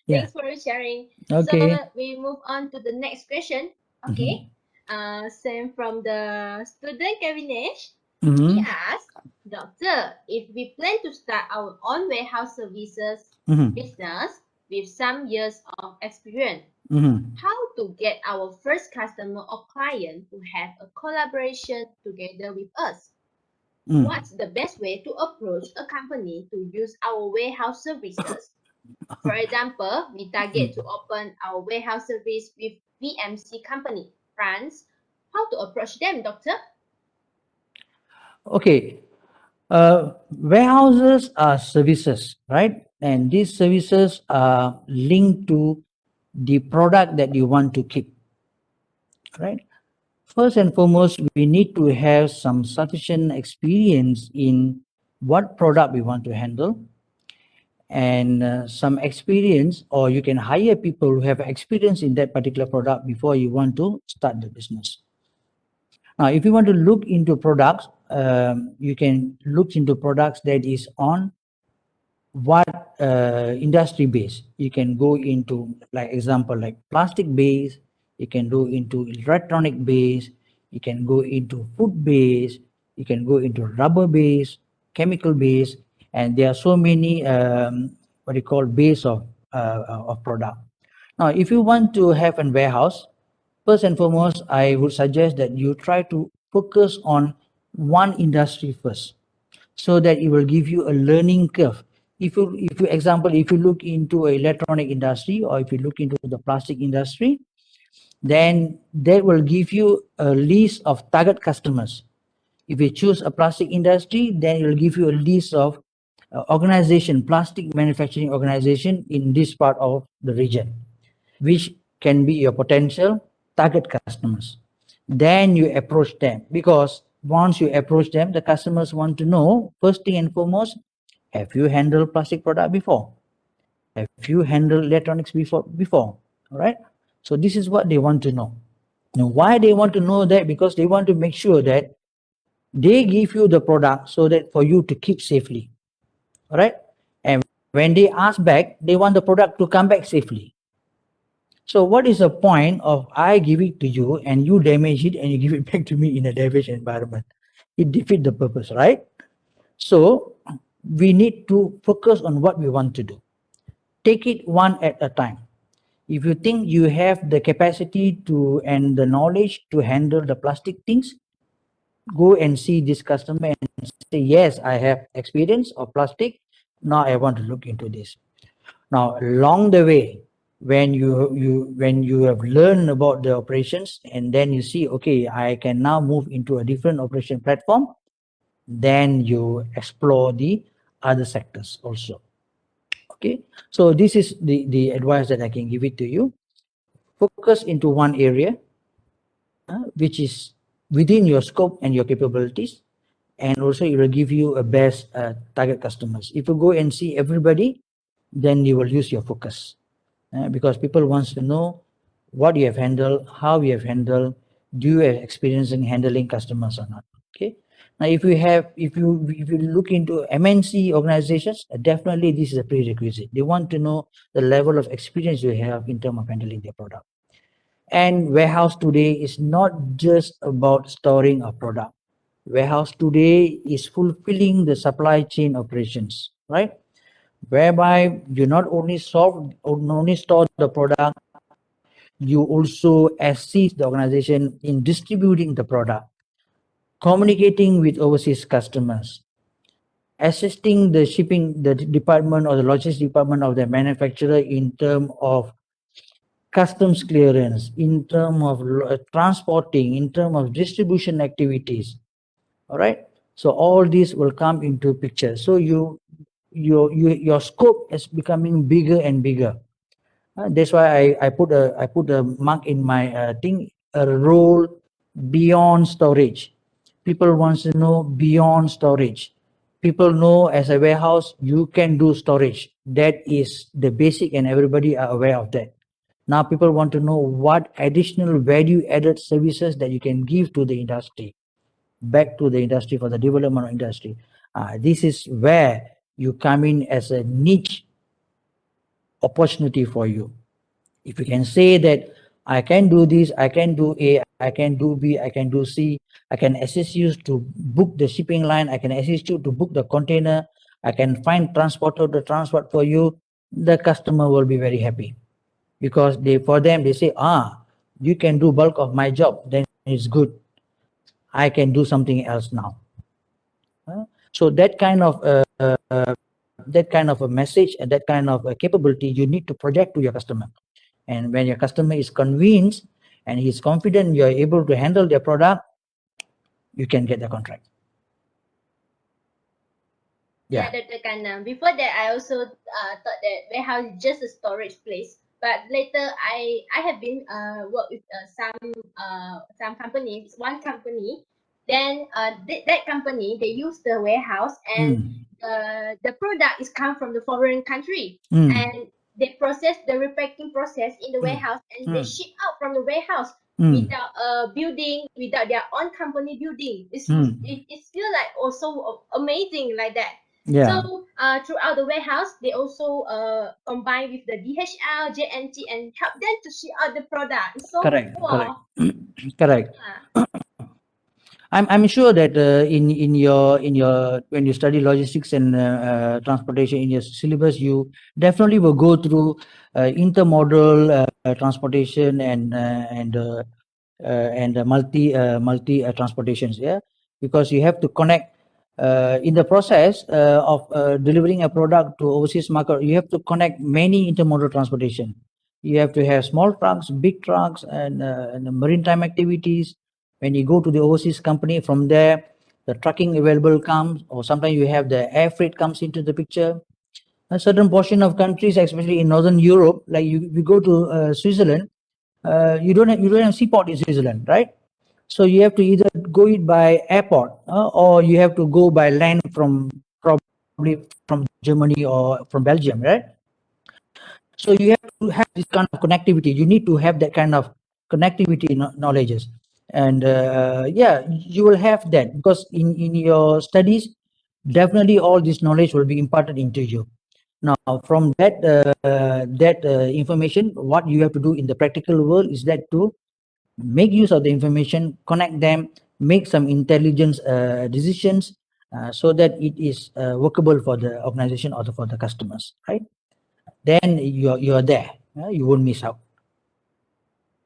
Yeah. Thanks for sharing. Okay. So we move on to the next question. Okay. Same from the student Kavinesh. He asked, Doctor, if we plan to start our own warehouse services business with some years of experience, how to get our first customer or client to have a collaboration together with us? What's the best way to approach a company to use our warehouse services? For example, we target to open our warehouse service with VMC company, France. How to approach them, Doctor? Okay. Warehouses are services, right? And these services are linked to the product that you want to keep, right? First and foremost, we need to have some sufficient experience in what product we want to handle, and some experience, or you can hire people who have experience in that particular product before you want to start the business. Now, if you want to look into products, you can look into products that is on what industry base. You can go into, like example, like plastic base. You can go into electronic base. You can go into food base. You can go into rubber base, chemical base, and there are so many what you call base of product. Now, if you want to have a warehouse, first and foremost, I would suggest that you try to focus on one industry first, so that it will give you a learning curve. If you example, if you look into a electronic industry, or if you look into the plastic industry, then that will give you a list of target customers. If you choose a plastic industry, then it will give you a list of organization, plastic manufacturing organization in this part of the region, which can be your potential target customers. Then you approach them, because once you approach them, the customers want to know, first thing and foremost, have you handled plastic product before? Have you handled electronics before? All right. So this is what they want to know. Now, why they want to know that? Because they want to make sure that they give you the product so that for you to keep safely. All right. And when they ask back, they want the product to come back safely. So what is the point of I give it to you and you damage it and you give it back to me in a damaged environment? It defeats the purpose, right? So we need to focus on what we want to do. Take it one at a time. If you think you have the capacity to and the knowledge to handle the plastic things, go and see this customer and say, yes, I have experience of plastic. Now I want to look into this. Now, along the way, when you have learned about the operations, and then you see, okay, I can now move into a different operation platform, then you explore the other sectors also. Okay, so this is the advice that I can give it to you. Focus into one area, which is within your scope and your capabilities, and also it will give you a best target customers. If you go and see everybody, then you will lose your focus. Because people wants to know what you have handled, how you have handled, do you have experience in handling customers or not? Okay. Now, if you look into MNC organizations, definitely this is a prerequisite. They want to know the level of experience you have in terms of handling their product. And warehouse today is not just about storing a product. Warehouse today is fulfilling the supply chain operations, right? Whereby you not only store the product, you also assist the organization in distributing the product, communicating with overseas customers, assisting the shipping the department or the logistics department of the manufacturer in terms of customs clearance, in terms of transporting, in terms of distribution activities. All right. So all this will come into picture. So your scope is becoming bigger and bigger. That's why I put a mark in my thing, a role beyond storage. People wants to know beyond storage. People know as a warehouse you can do storage. That is the basic, and everybody are aware of that. Now people want to know what additional value added services that you can give to the industry, back to the industry for the development of industry. This is where you come in as a niche opportunity for you. If you can say that I can do this, I can do A, I can do B, I can do C, I can assist you to book the shipping line, I can assist you to book the container, I can find transporter to transport for you, the customer will be very happy. Because for them, they say, you can do bulk of my job, then it's good. I can do something else now. So that kind of a message and that kind of a capability you need to project to your customer. And when your customer is convinced and he's confident you're able to handle their product, you can get the contract. Yeah, Dr. Kanna. Before that, I also thought that warehouse is just a storage place. But later, I have been worked with some companies. One company, then that company, they use the warehouse, and the product is come from the foreign country, and they process the repacking process in the warehouse, and they ship out from the warehouse without a building, without their own company building. It's feel like also amazing like that. Yeah. So throughout the warehouse, they also combine with the DHL, JNT, and help them to ship out the product. So Correct. wow. Correct. I'm sure that in your when you study logistics and transportation in your syllabus, you definitely will go through intermodal transportation and multi transportations. Yeah, because you have to connect in the process of delivering a product to overseas market. You have to connect many intermodal transportation. You have to have small trucks, big trucks, and maritime activities. When you go to the overseas company, from there the trucking available comes, or sometimes you have the air freight comes into the picture. A certain portion of countries, especially in northern Europe, like you go to Switzerland, you don't have seaport in Switzerland, right? So you have to either go it by airport or you have to go by land from probably from Germany or from Belgium, right? So you have to have this kind of connectivity. You need to have that kind of connectivity knowledges, and yeah, you will have that because in your studies, definitely all this knowledge will be imparted into you. Now, from that information, what you have to do in the practical world is that to make use of the information, connect them, make some intelligence decisions, so that it is workable for the organization or for the customers, right? Then you're there. You won't miss out.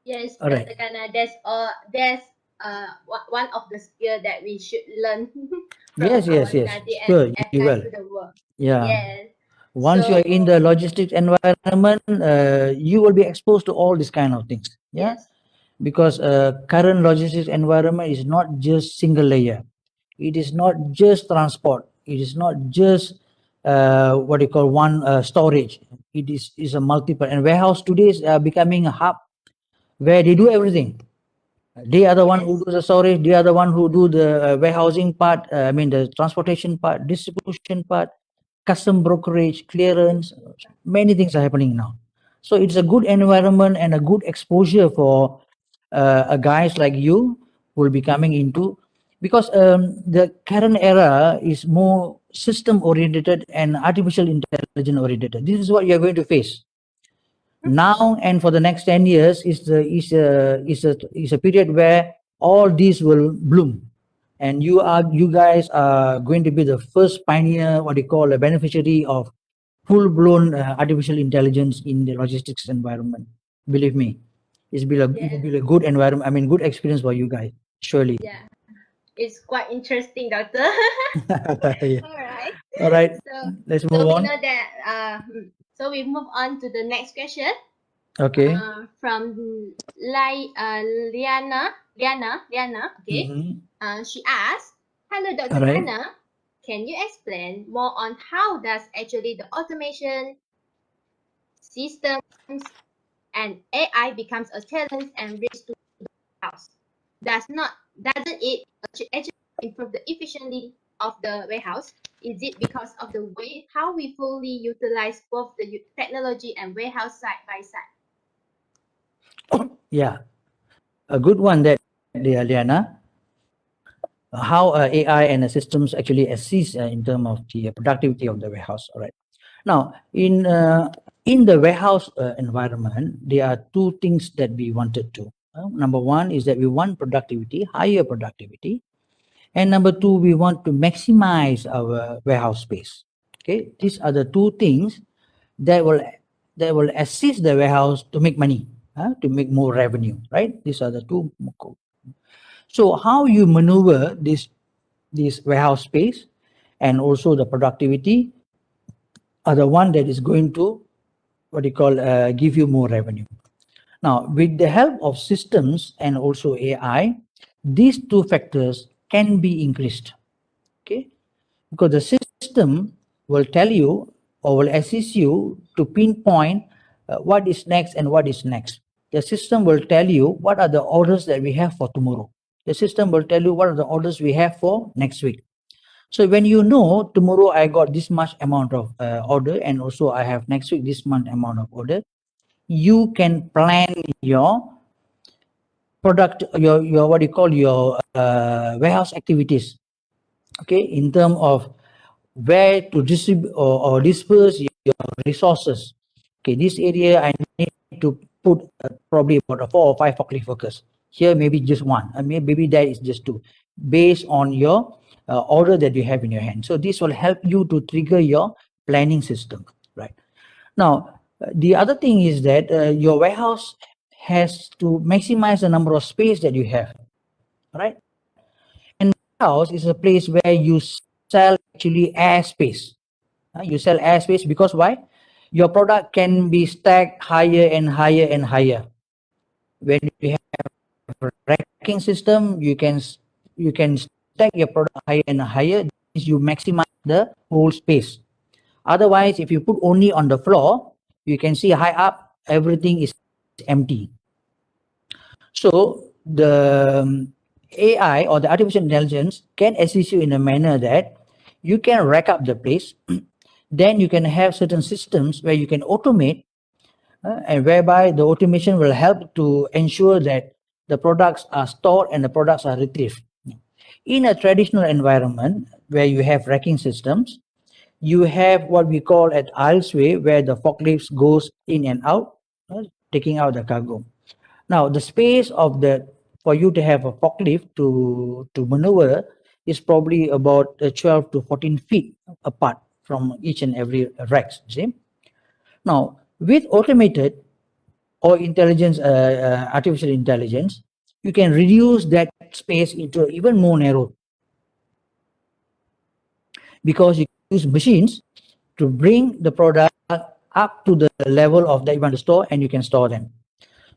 Yes, All right. Dr. Kanna, that's one of the skill that we should learn from Yes. our study and Sure, you apply will. to the work. Yeah. Yes. Once you're in the logistics environment, you will be exposed to all these kind of things. Yeah. Yes. Because current logistics environment is not just single layer. It is not just transport. It is not just what you call one storage. It is a multiple. And warehouse today is becoming a hub where they do everything. They are the one who do the storage. They are the one who do the warehousing part. I mean the transportation part, distribution part, custom brokerage, clearance. Many things are happening now. So it's a good environment and a good exposure for a guys like you who will be coming into, because the current era is more system oriented and artificial intelligence oriented. This is what you're going to face now and for the next 10 years. Is a period where all these will bloom, and you guys are going to be the first pioneer, what you call a beneficiary of full-blown artificial intelligence in the logistics environment. Believe me, it will be a good environment, I mean good experience for you guys, surely. Yeah, it's quite interesting, Doctor. Yeah. All right. All right, So, let's so move we on. know that. So we move on to the next question. Okay. From Liana. Okay. Mhm. She asked, "Hello, Dr. All right. Anna. Can you explain more on how does actually the automation systems and AI becomes a challenge and risk to the house? Doesn't it actually improve the efficiency of the warehouse? Is it because of the way how we fully utilize both the technology and warehouse side by side?" Yeah, a good one that, Liana. How AI and the systems actually assist in terms of the productivity of the warehouse. All right. Now, in the warehouse environment, there are two things that we wanted to. Number one is that we want productivity, higher productivity, and number two, we want to maximize our warehouse space. Okay, these are the two things that will assist the warehouse to make money, to make more revenue. Right? These are the two. So how you maneuver this warehouse space and also the productivity are the one that is going to, what you call, give you more revenue. Now, with the help of systems and also AI, these two factors can be increased. Okay, because the system will tell you or will assist you to pinpoint what is next and what is next. The system will tell you what are the orders that we have for tomorrow. The system will tell you what are the orders we have for next week. So when you know tomorrow I got this much amount of order, and also I have next week this month amount of order, you can plan your product, your what you call your warehouse activities. Okay, in terms of where to distribute or disperse your resources. Okay, this area I need to put probably about 4 or 5 forklift workers. Here maybe just one, I mean maybe that is just two, based on your order that you have in your hand. So this will help you to trigger your planning system, right? Now, the other thing is that your warehouse has to maximize the number of space that you have, right? And warehouse is a place where you sell actually airspace. You sell airspace because why? Your product can be stacked higher and higher and higher. When you have a racking system, you can stack your product higher and higher. You maximize the whole space. Otherwise, if you put only on the floor, you can see high up, everything is empty. So the AI or the artificial intelligence can assist you in a manner that you can rack up the place. Then you can have certain systems where you can automate, and whereby the automation will help to ensure that the products are stored and the products are retrieved. In a traditional environment where you have racking systems, you have what we call at aisleway, where the forklifts goes in and out, taking out the cargo. Now, the space of the for you to have a forklift to maneuver is probably about 12 to 14 feet apart from each and every racks. See? Now, with automated or intelligence, artificial intelligence, you can reduce that space into even more narrow, because you use machines to bring the product up to the level of that you want to store, and you can store them.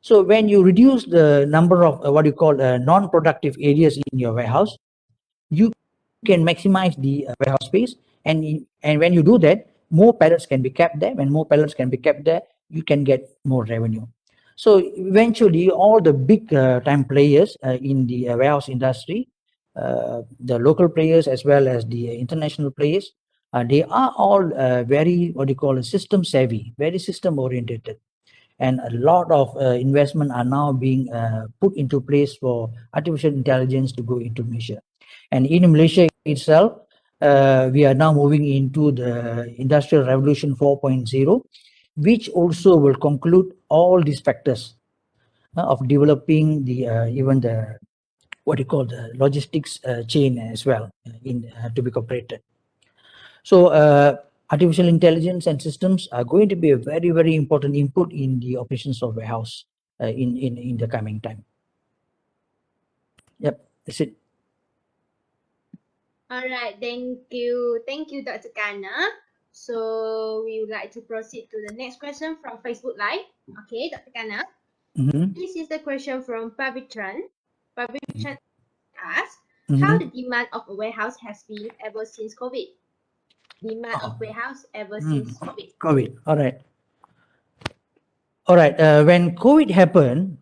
So when you reduce the number of what you call non-productive areas in your warehouse, you can maximize the warehouse space, and when you do that, more pallets can be kept there. When more pallets can be kept there, you can get more revenue. So eventually, all the big time players in the warehouse industry, the local players as well as the international players, they are all very, what you call, system savvy, very system oriented. and a lot of investment are now being put into place for artificial intelligence to go into Malaysia. And in Malaysia itself, we are now moving into the Industrial Revolution 4.0, which also will conclude all these factors of developing the even the what you call the logistics chain as well in to be cooperated. So artificial intelligence and systems are going to be a very, very important input in the operations of warehouse in the coming time. Yep, that's it. All right, thank you, Dr. Kana. So we would like to proceed to the next question from Facebook Live. Okay, Dr. Kana. This is the question from Pavitran. Pavitran asks, how the demand of a warehouse has been ever since COVID? Demand of warehouse ever since COVID. COVID, all right. All right, when COVID happened,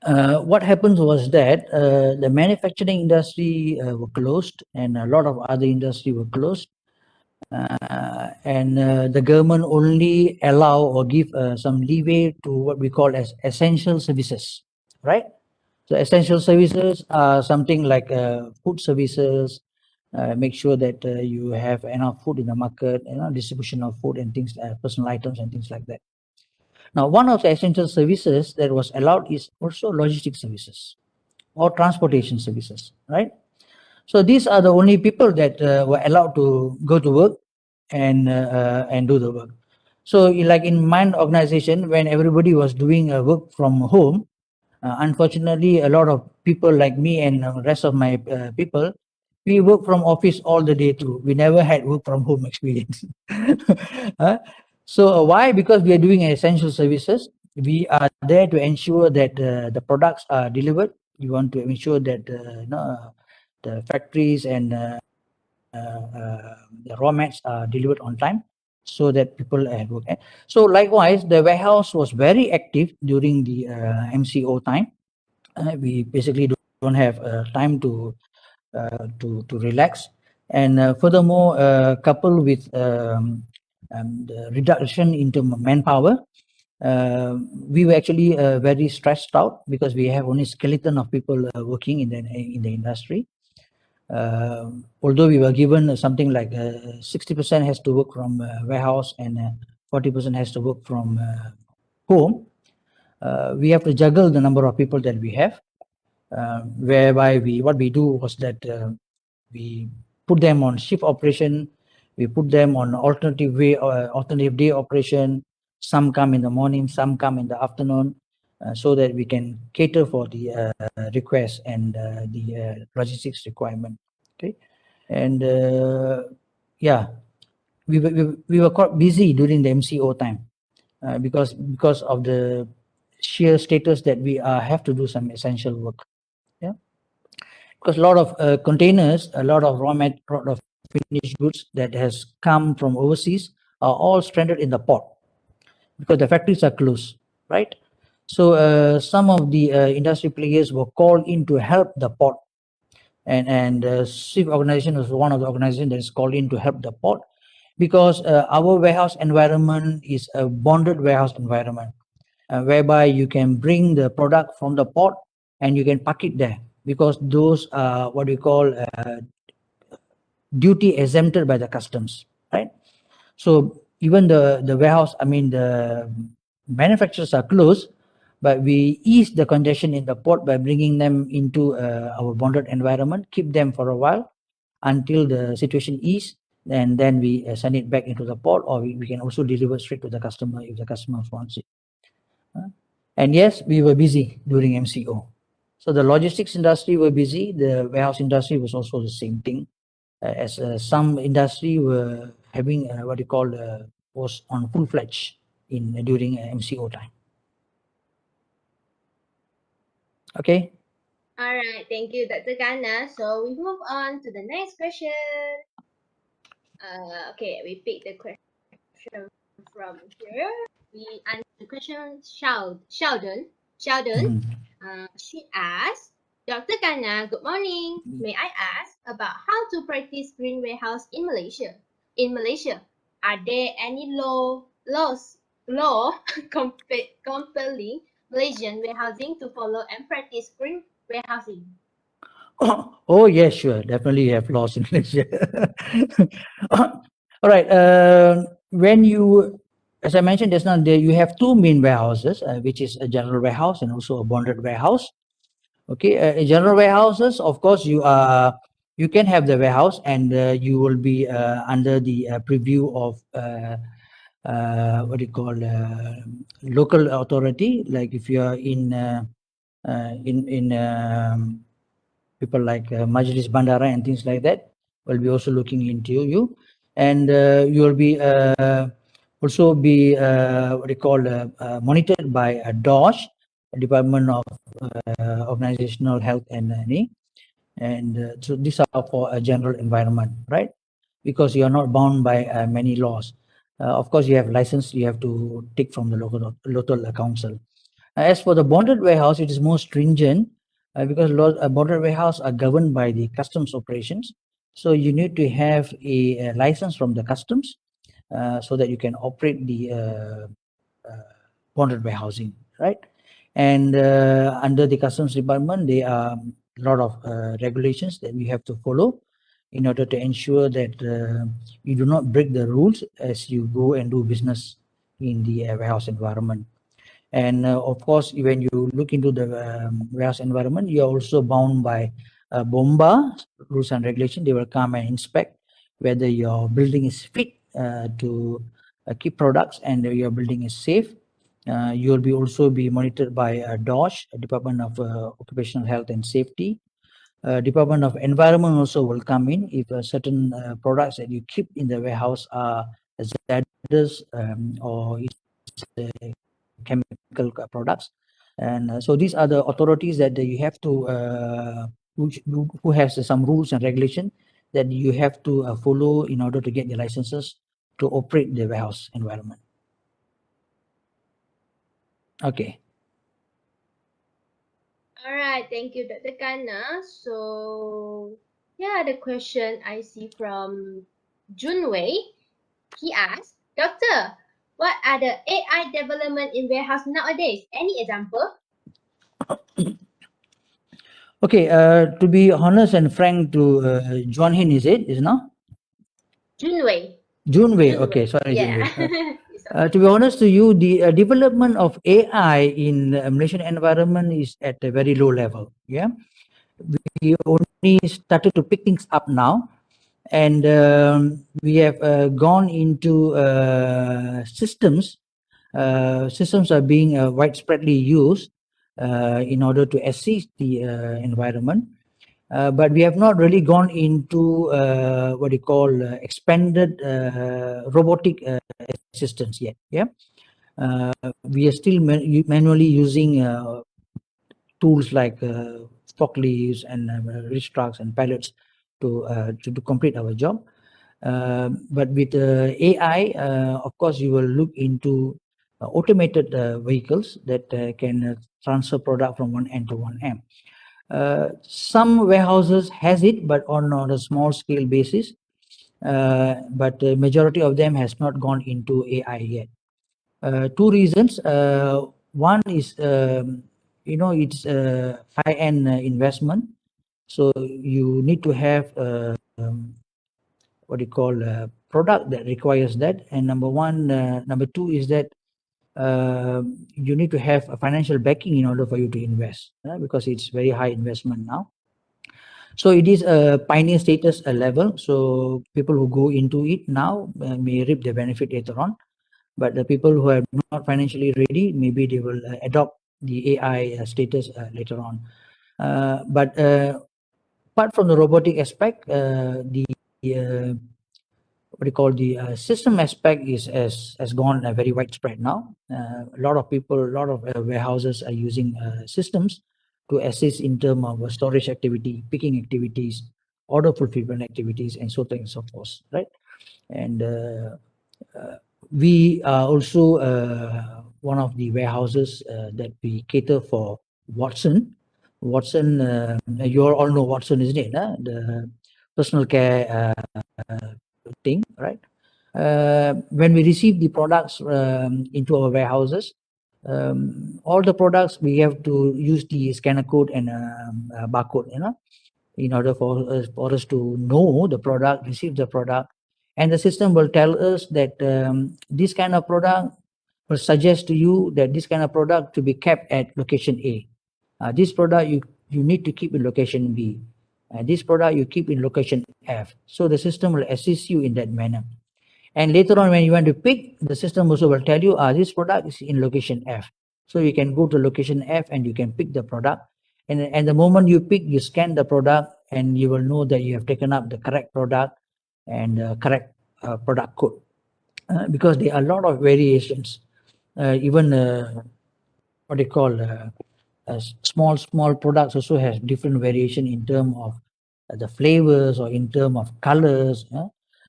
what happened was that the manufacturing industry were closed and a lot of other industry were closed. And the government only allow or give some leeway to what we call as essential services, right? So essential services are something like food services, make sure that you have enough food in the market, distribution of food and things, personal items and things like that. Now, one of the essential services that was allowed is also logistic services or transportation services, right? So these are the only people that were allowed to go to work and do the work. So like in my organization, when everybody was doing work from home, unfortunately, a lot of people like me and rest of my people, we work from office all the day too. We never had work from home experience. So why? Because we are doing essential services. We are there to ensure that the products are delivered. We want to ensure that the factories and the raw mats are delivered on time so that people at work. So likewise, the warehouse was very active during the MCO time. We basically don't have time to relax, and furthermore, coupled with the reduction into manpower, we were actually very stressed out because we have only skeleton of people working in the industry. Although we were given something like 60% has to work from warehouse and 40% has to work from home, we have to juggle the number of people that we have, whereby what we do was that we put them on shift operation, we put them on alternative day operation. Some come in the morning, some come in the afternoon, so that we can cater for the request and the logistics requirement. Okay, and yeah, we were quite busy during the MCO time because of the sheer status that we have to do some essential work. Yeah, because a lot of containers, a lot of lot of finished goods that has come from overseas are all stranded in the port because the factories are closed, right? So some of the industry players were called in to help the port, and SIF organization was one of the organizations that is called in to help the port, because our warehouse environment is a bonded warehouse environment, whereby you can bring the product from the port and you can pack it there, because those are what we call duty exempted by the customs, right? So even the warehouse, I mean the manufacturers are closed, but we ease the congestion in the port by bringing them into our bonded environment, keep them for a while until the situation ease, and then we send it back into the port, or we can also deliver straight to the customer if the customer wants it. And yes, we were busy during MCO. So the logistics industry were busy. The warehouse industry was also the same thing. As some industry were having what you call was on full-fledged during MCO time. Okay. All right, thank you, Dr. Kana. So we move on to the next question. Okay, we pick the question from here. We answer the question. Sheldon. She asked, Dr. Kana, good morning. May I ask about how to practice green warehouse in Malaysia? In Malaysia, are there any laws law compelling Malaysian warehousing to follow and practice green warehousing? Oh, yes, sure. Definitely you have laws in Malaysia. All right. When you, as I mentioned just now, there you have two main warehouses, which is a general warehouse and also a bonded warehouse. Okay. General warehouses, of course, you can have the warehouse and you will be under the preview of what do you call local authority. Like if you are in people like Majlis Bandara and things like that will be also looking into you, and you will be also be what they call monitored by a DOSH, Department of Organizational Health and so these are for a general environment, right? Because you are not bound by many laws. Of course, you have license you have to take from the local council. As for the bonded warehouse, it is more stringent because bonded warehouse are governed by the customs operations. So you need to have a license from the customs so that you can operate the bonded warehousing, right? And under the customs department, there are a lot of regulations that we have to follow in order to ensure that you do not break the rules as you go and do business in the warehouse environment. And of course, when you look into the warehouse environment, you are also bound by BOMBA rules and regulation. They will come and inspect whether your building is fit to keep products and your building is safe. You will be also be monitored by DOSH, Department of Occupational Health and Safety. Department of Environment also will come in if certain products that you keep in the warehouse are hazardous or it's chemical products. And so these are the authorities that you have to who has some rules and regulation that you have to follow in order to get the licenses to operate the warehouse environment. Okay. All right, thank you, Dr. Kanna. So, yeah, the question I see from Junwei, he asked, Doctor, what are the AI development in warehouse nowadays? Any example? Okay, to be honest and frank to John Hin, is it? Is not? Junwei. Junwei, okay, sorry, Yeah. Junwei. It's okay. To be honest to you, the development of AI in the Malaysian environment is at a very low level. Yeah, we only started to pick things up now, and we have gone into systems. Systems are being widespreadly used in order to assist the environment. But we have not really gone into what you call expanded robotic assistance yet. Yeah, we are still manually using tools like forklifts and reach trucks and pallets to complete our job. But with AI, of course, you will look into automated vehicles that can transfer product from one end to one end. Some warehouses has it, but on a small scale basis. But the majority of them has not gone into AI yet. Two reasons. One is, it's a high-end investment. So you need to have what you call a product that requires that. And number two is that you need to have a financial backing in order for you to invest, because it's very high investment now. So it is a pioneer status level. So people who go into it now may reap the benefit later on. But the people who are not financially ready, maybe they will adopt the AI status later on. But apart from the robotic aspect, the what do you call the system aspect has gone very widespread now. A lot of people, a lot of warehouses are using systems to assist in terms of storage activity, picking activities, order fulfillment activities, and so on and so forth, right? And we are also one of the warehouses that we cater for Watson. Watson, you all know Watson, isn't it? The personal care thing, right? when we receive the products into our warehouses, all the products we have to use the scanner code and barcode, in order for us to know the product, receive the product, and the system will tell us that this kind of product will suggest to you that this kind of product to be kept at location A. This product you need to keep in location B. This product you keep in location F. So the system will assist you in that manner. And later on, when you want to pick, the system also will tell you, this product is in location F. So you can go to location F and you can pick the product. And the moment you pick, you scan the product and you will know that you have taken up the correct product and correct product code. Because there are a lot of variations. Even what they call small products also has different variation in terms of the flavors or in terms of colors.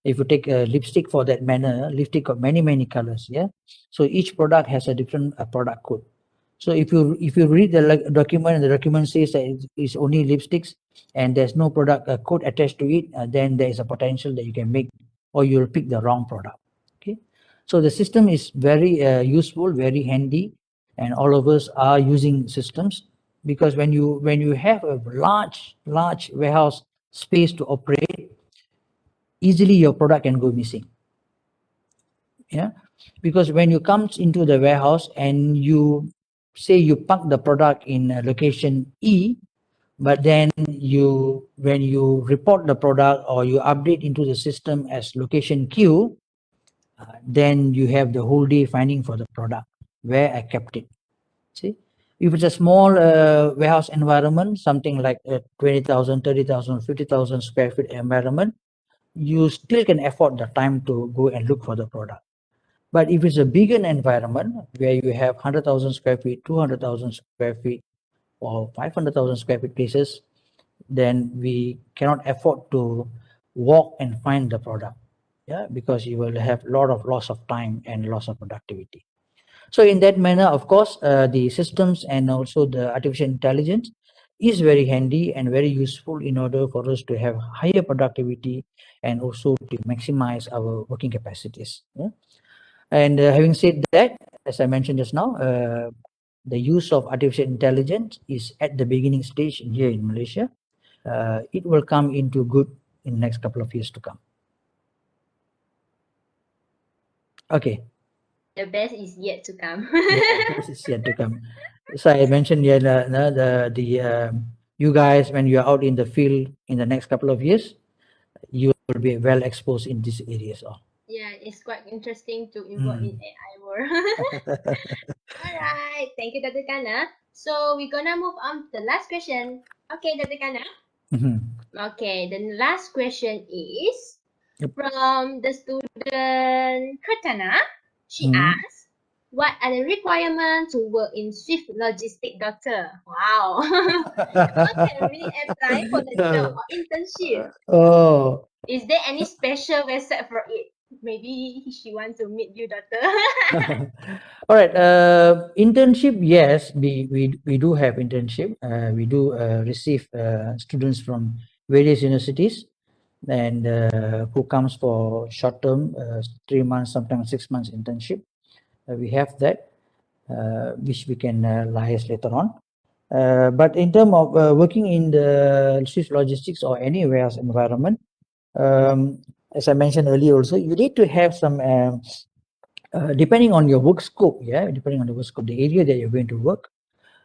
If you take a lipstick for that manner, lipstick got many colors. So each product has a different product code. So if you read the document and the document says that it's only lipsticks and there's no product code attached to it, then there is a potential that you can make or you'll pick the wrong product. Okay, so the system is very useful, very handy, and all of us are using systems, because when you have a large warehouse space to operate, easily your product can go missing. Because when you come into the warehouse and you say you park the product in location E, but then when you report the product or you update into the system as location Q, then you have the whole day finding for the product where I kept it. See, if it's a small warehouse environment, something like a 20,000, 30,000, 50,000 square feet environment, you still can afford the time to go and look for the product. But if it's a bigger environment where you have 100,000 square feet, 200,000 square feet, or 500,000 square feet places, then we cannot afford to walk and find the product, because you will have a lot of loss of time and loss of productivity. So in that manner, of course, the systems and also the artificial intelligence is very handy and very useful in order for us to have higher productivity and also to maximize our working capacities. And having said that, as I mentioned just now, the use of artificial intelligence is at the beginning stage here in Malaysia. It will come into good in the next couple of years to come. Okay. The best is yet to come. The best is yet to come. So I mentioned you guys, when you are out in the field in the next couple of years, you will be well exposed in these areas. Yeah, it's quite interesting to involve in AI world. Alright, thank you, Dr. Kana. So we're gonna move on to the last question. Okay, Dr. Kana. Okay, the last question is from the student Katana. She asks, what are the requirements to work in Swift Logistic, Doctor? Wow. How can we apply for the job or internship? Oh. Is there any special website for it? Maybe she wants to meet you, Doctor. All right. Internship, yes, we do have internship. We do receive students from various universities and who comes for short term, 3 months, sometimes 6 months internship. We have that, which we can liaise later on. But in terms of working in the Swift Logistics or any warehouse environment, as I mentioned earlier also, you need to have some, depending on your work scope, depending on the work scope, the area that you're going to work.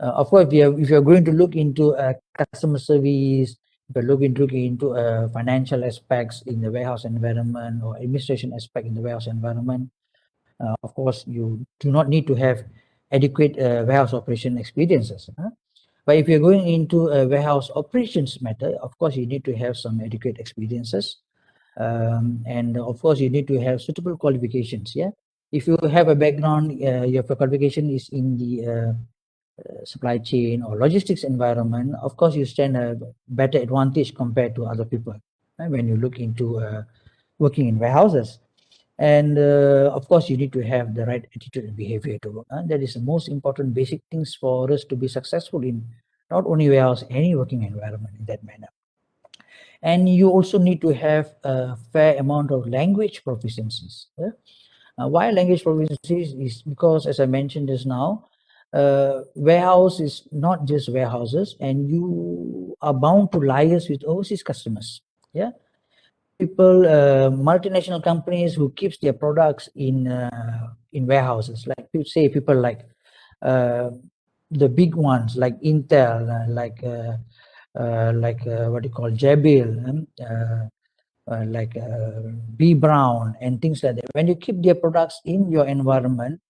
Of course, if you're going to look into customer service, if you're looking into financial aspects in the warehouse environment or administration aspect in the warehouse environment, of course, you do not need to have adequate warehouse operation experiences. But if you're going into a warehouse operations matter, of course, you need to have some adequate experiences. And of course, you need to have suitable qualifications. If you have a background, your qualification is in the supply chain or logistics environment, of course, you stand a better advantage compared to other people when you look into working in warehouses. And of course, you need to have the right attitude and behavior to work. That is the most important basic things for us to be successful in not only warehouse, any working environment in that manner. And you also need to have a fair amount of language proficiencies. Yeah? Why language proficiencies is because, as I mentioned just now, warehouse is not just warehouses, and you are bound to liaise with overseas customers. Yeah, people, multinational companies who keeps their products in warehouses, like you say, people like the big ones like Intel, what you call Jabil, B Brown and things like that. When you keep their products in your environment,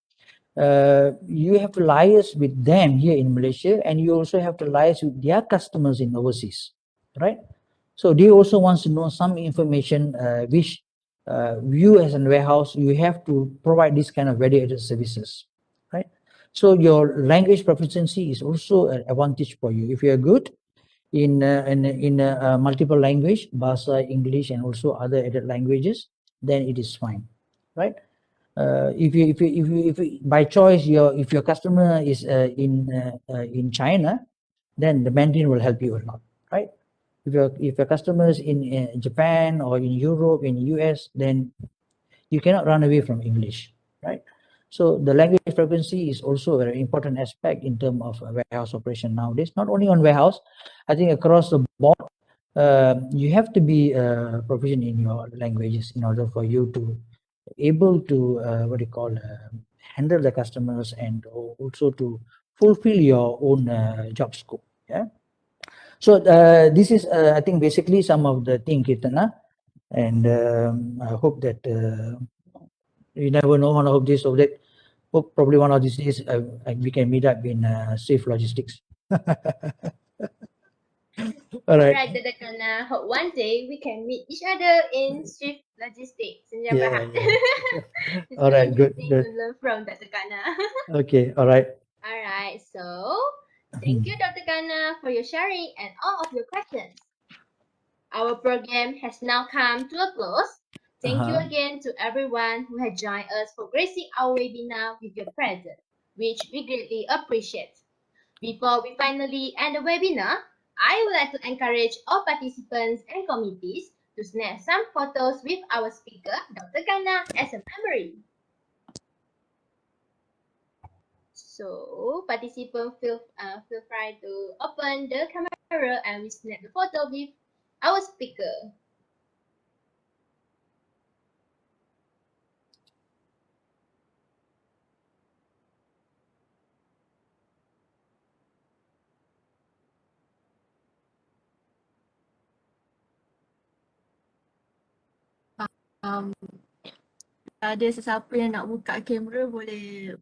you have to liaise with them here in Malaysia, and you also have to liaise with their customers in overseas, right? So they also wants to know some information, which you as a warehouse, you have to provide this kind of value-added services, right? So your language proficiency is also an advantage for you. If you are good in multiple language, Bahasa, English, and also other added languages, then it is fine, right? If you by choice if your customer is in China, then the Mandarin will help you a lot, right? If your customers in Japan or in Europe, in US, then you cannot run away from English, right? So the language proficiency is also a very important aspect in terms of warehouse operation nowadays. Not only on warehouse, I think across the board, you have to be proficient in your languages in order for you to able to handle the customers and also to fulfill your own job scope. Yeah. So this is I think basically some of the thing, Kirtana, and I hope that you never know, one of these, that hope probably one of these days we can meet up in safe logistics. All right. Alright, Dada Kana. Hope one day we can meet each other in Swift Logistics. Yeah, yeah. It's All so right, good, interesting good. to learn from Dr. Kana. Okay, all right. Alright, so thank you, Dr. Kana, for your sharing and all of your questions. Our program has now come to a close. Thank you again to everyone who had joined us for gracing our webinar with your presence, which we greatly appreciate. Before we finally end the webinar, I would like to encourage all participants and committees to snap some photos with our speaker, Dr. Kana, as a memory. So, participants feel free to open the camera and we snap the photo with our speaker. Ada sesiapa yang nak buka kamera boleh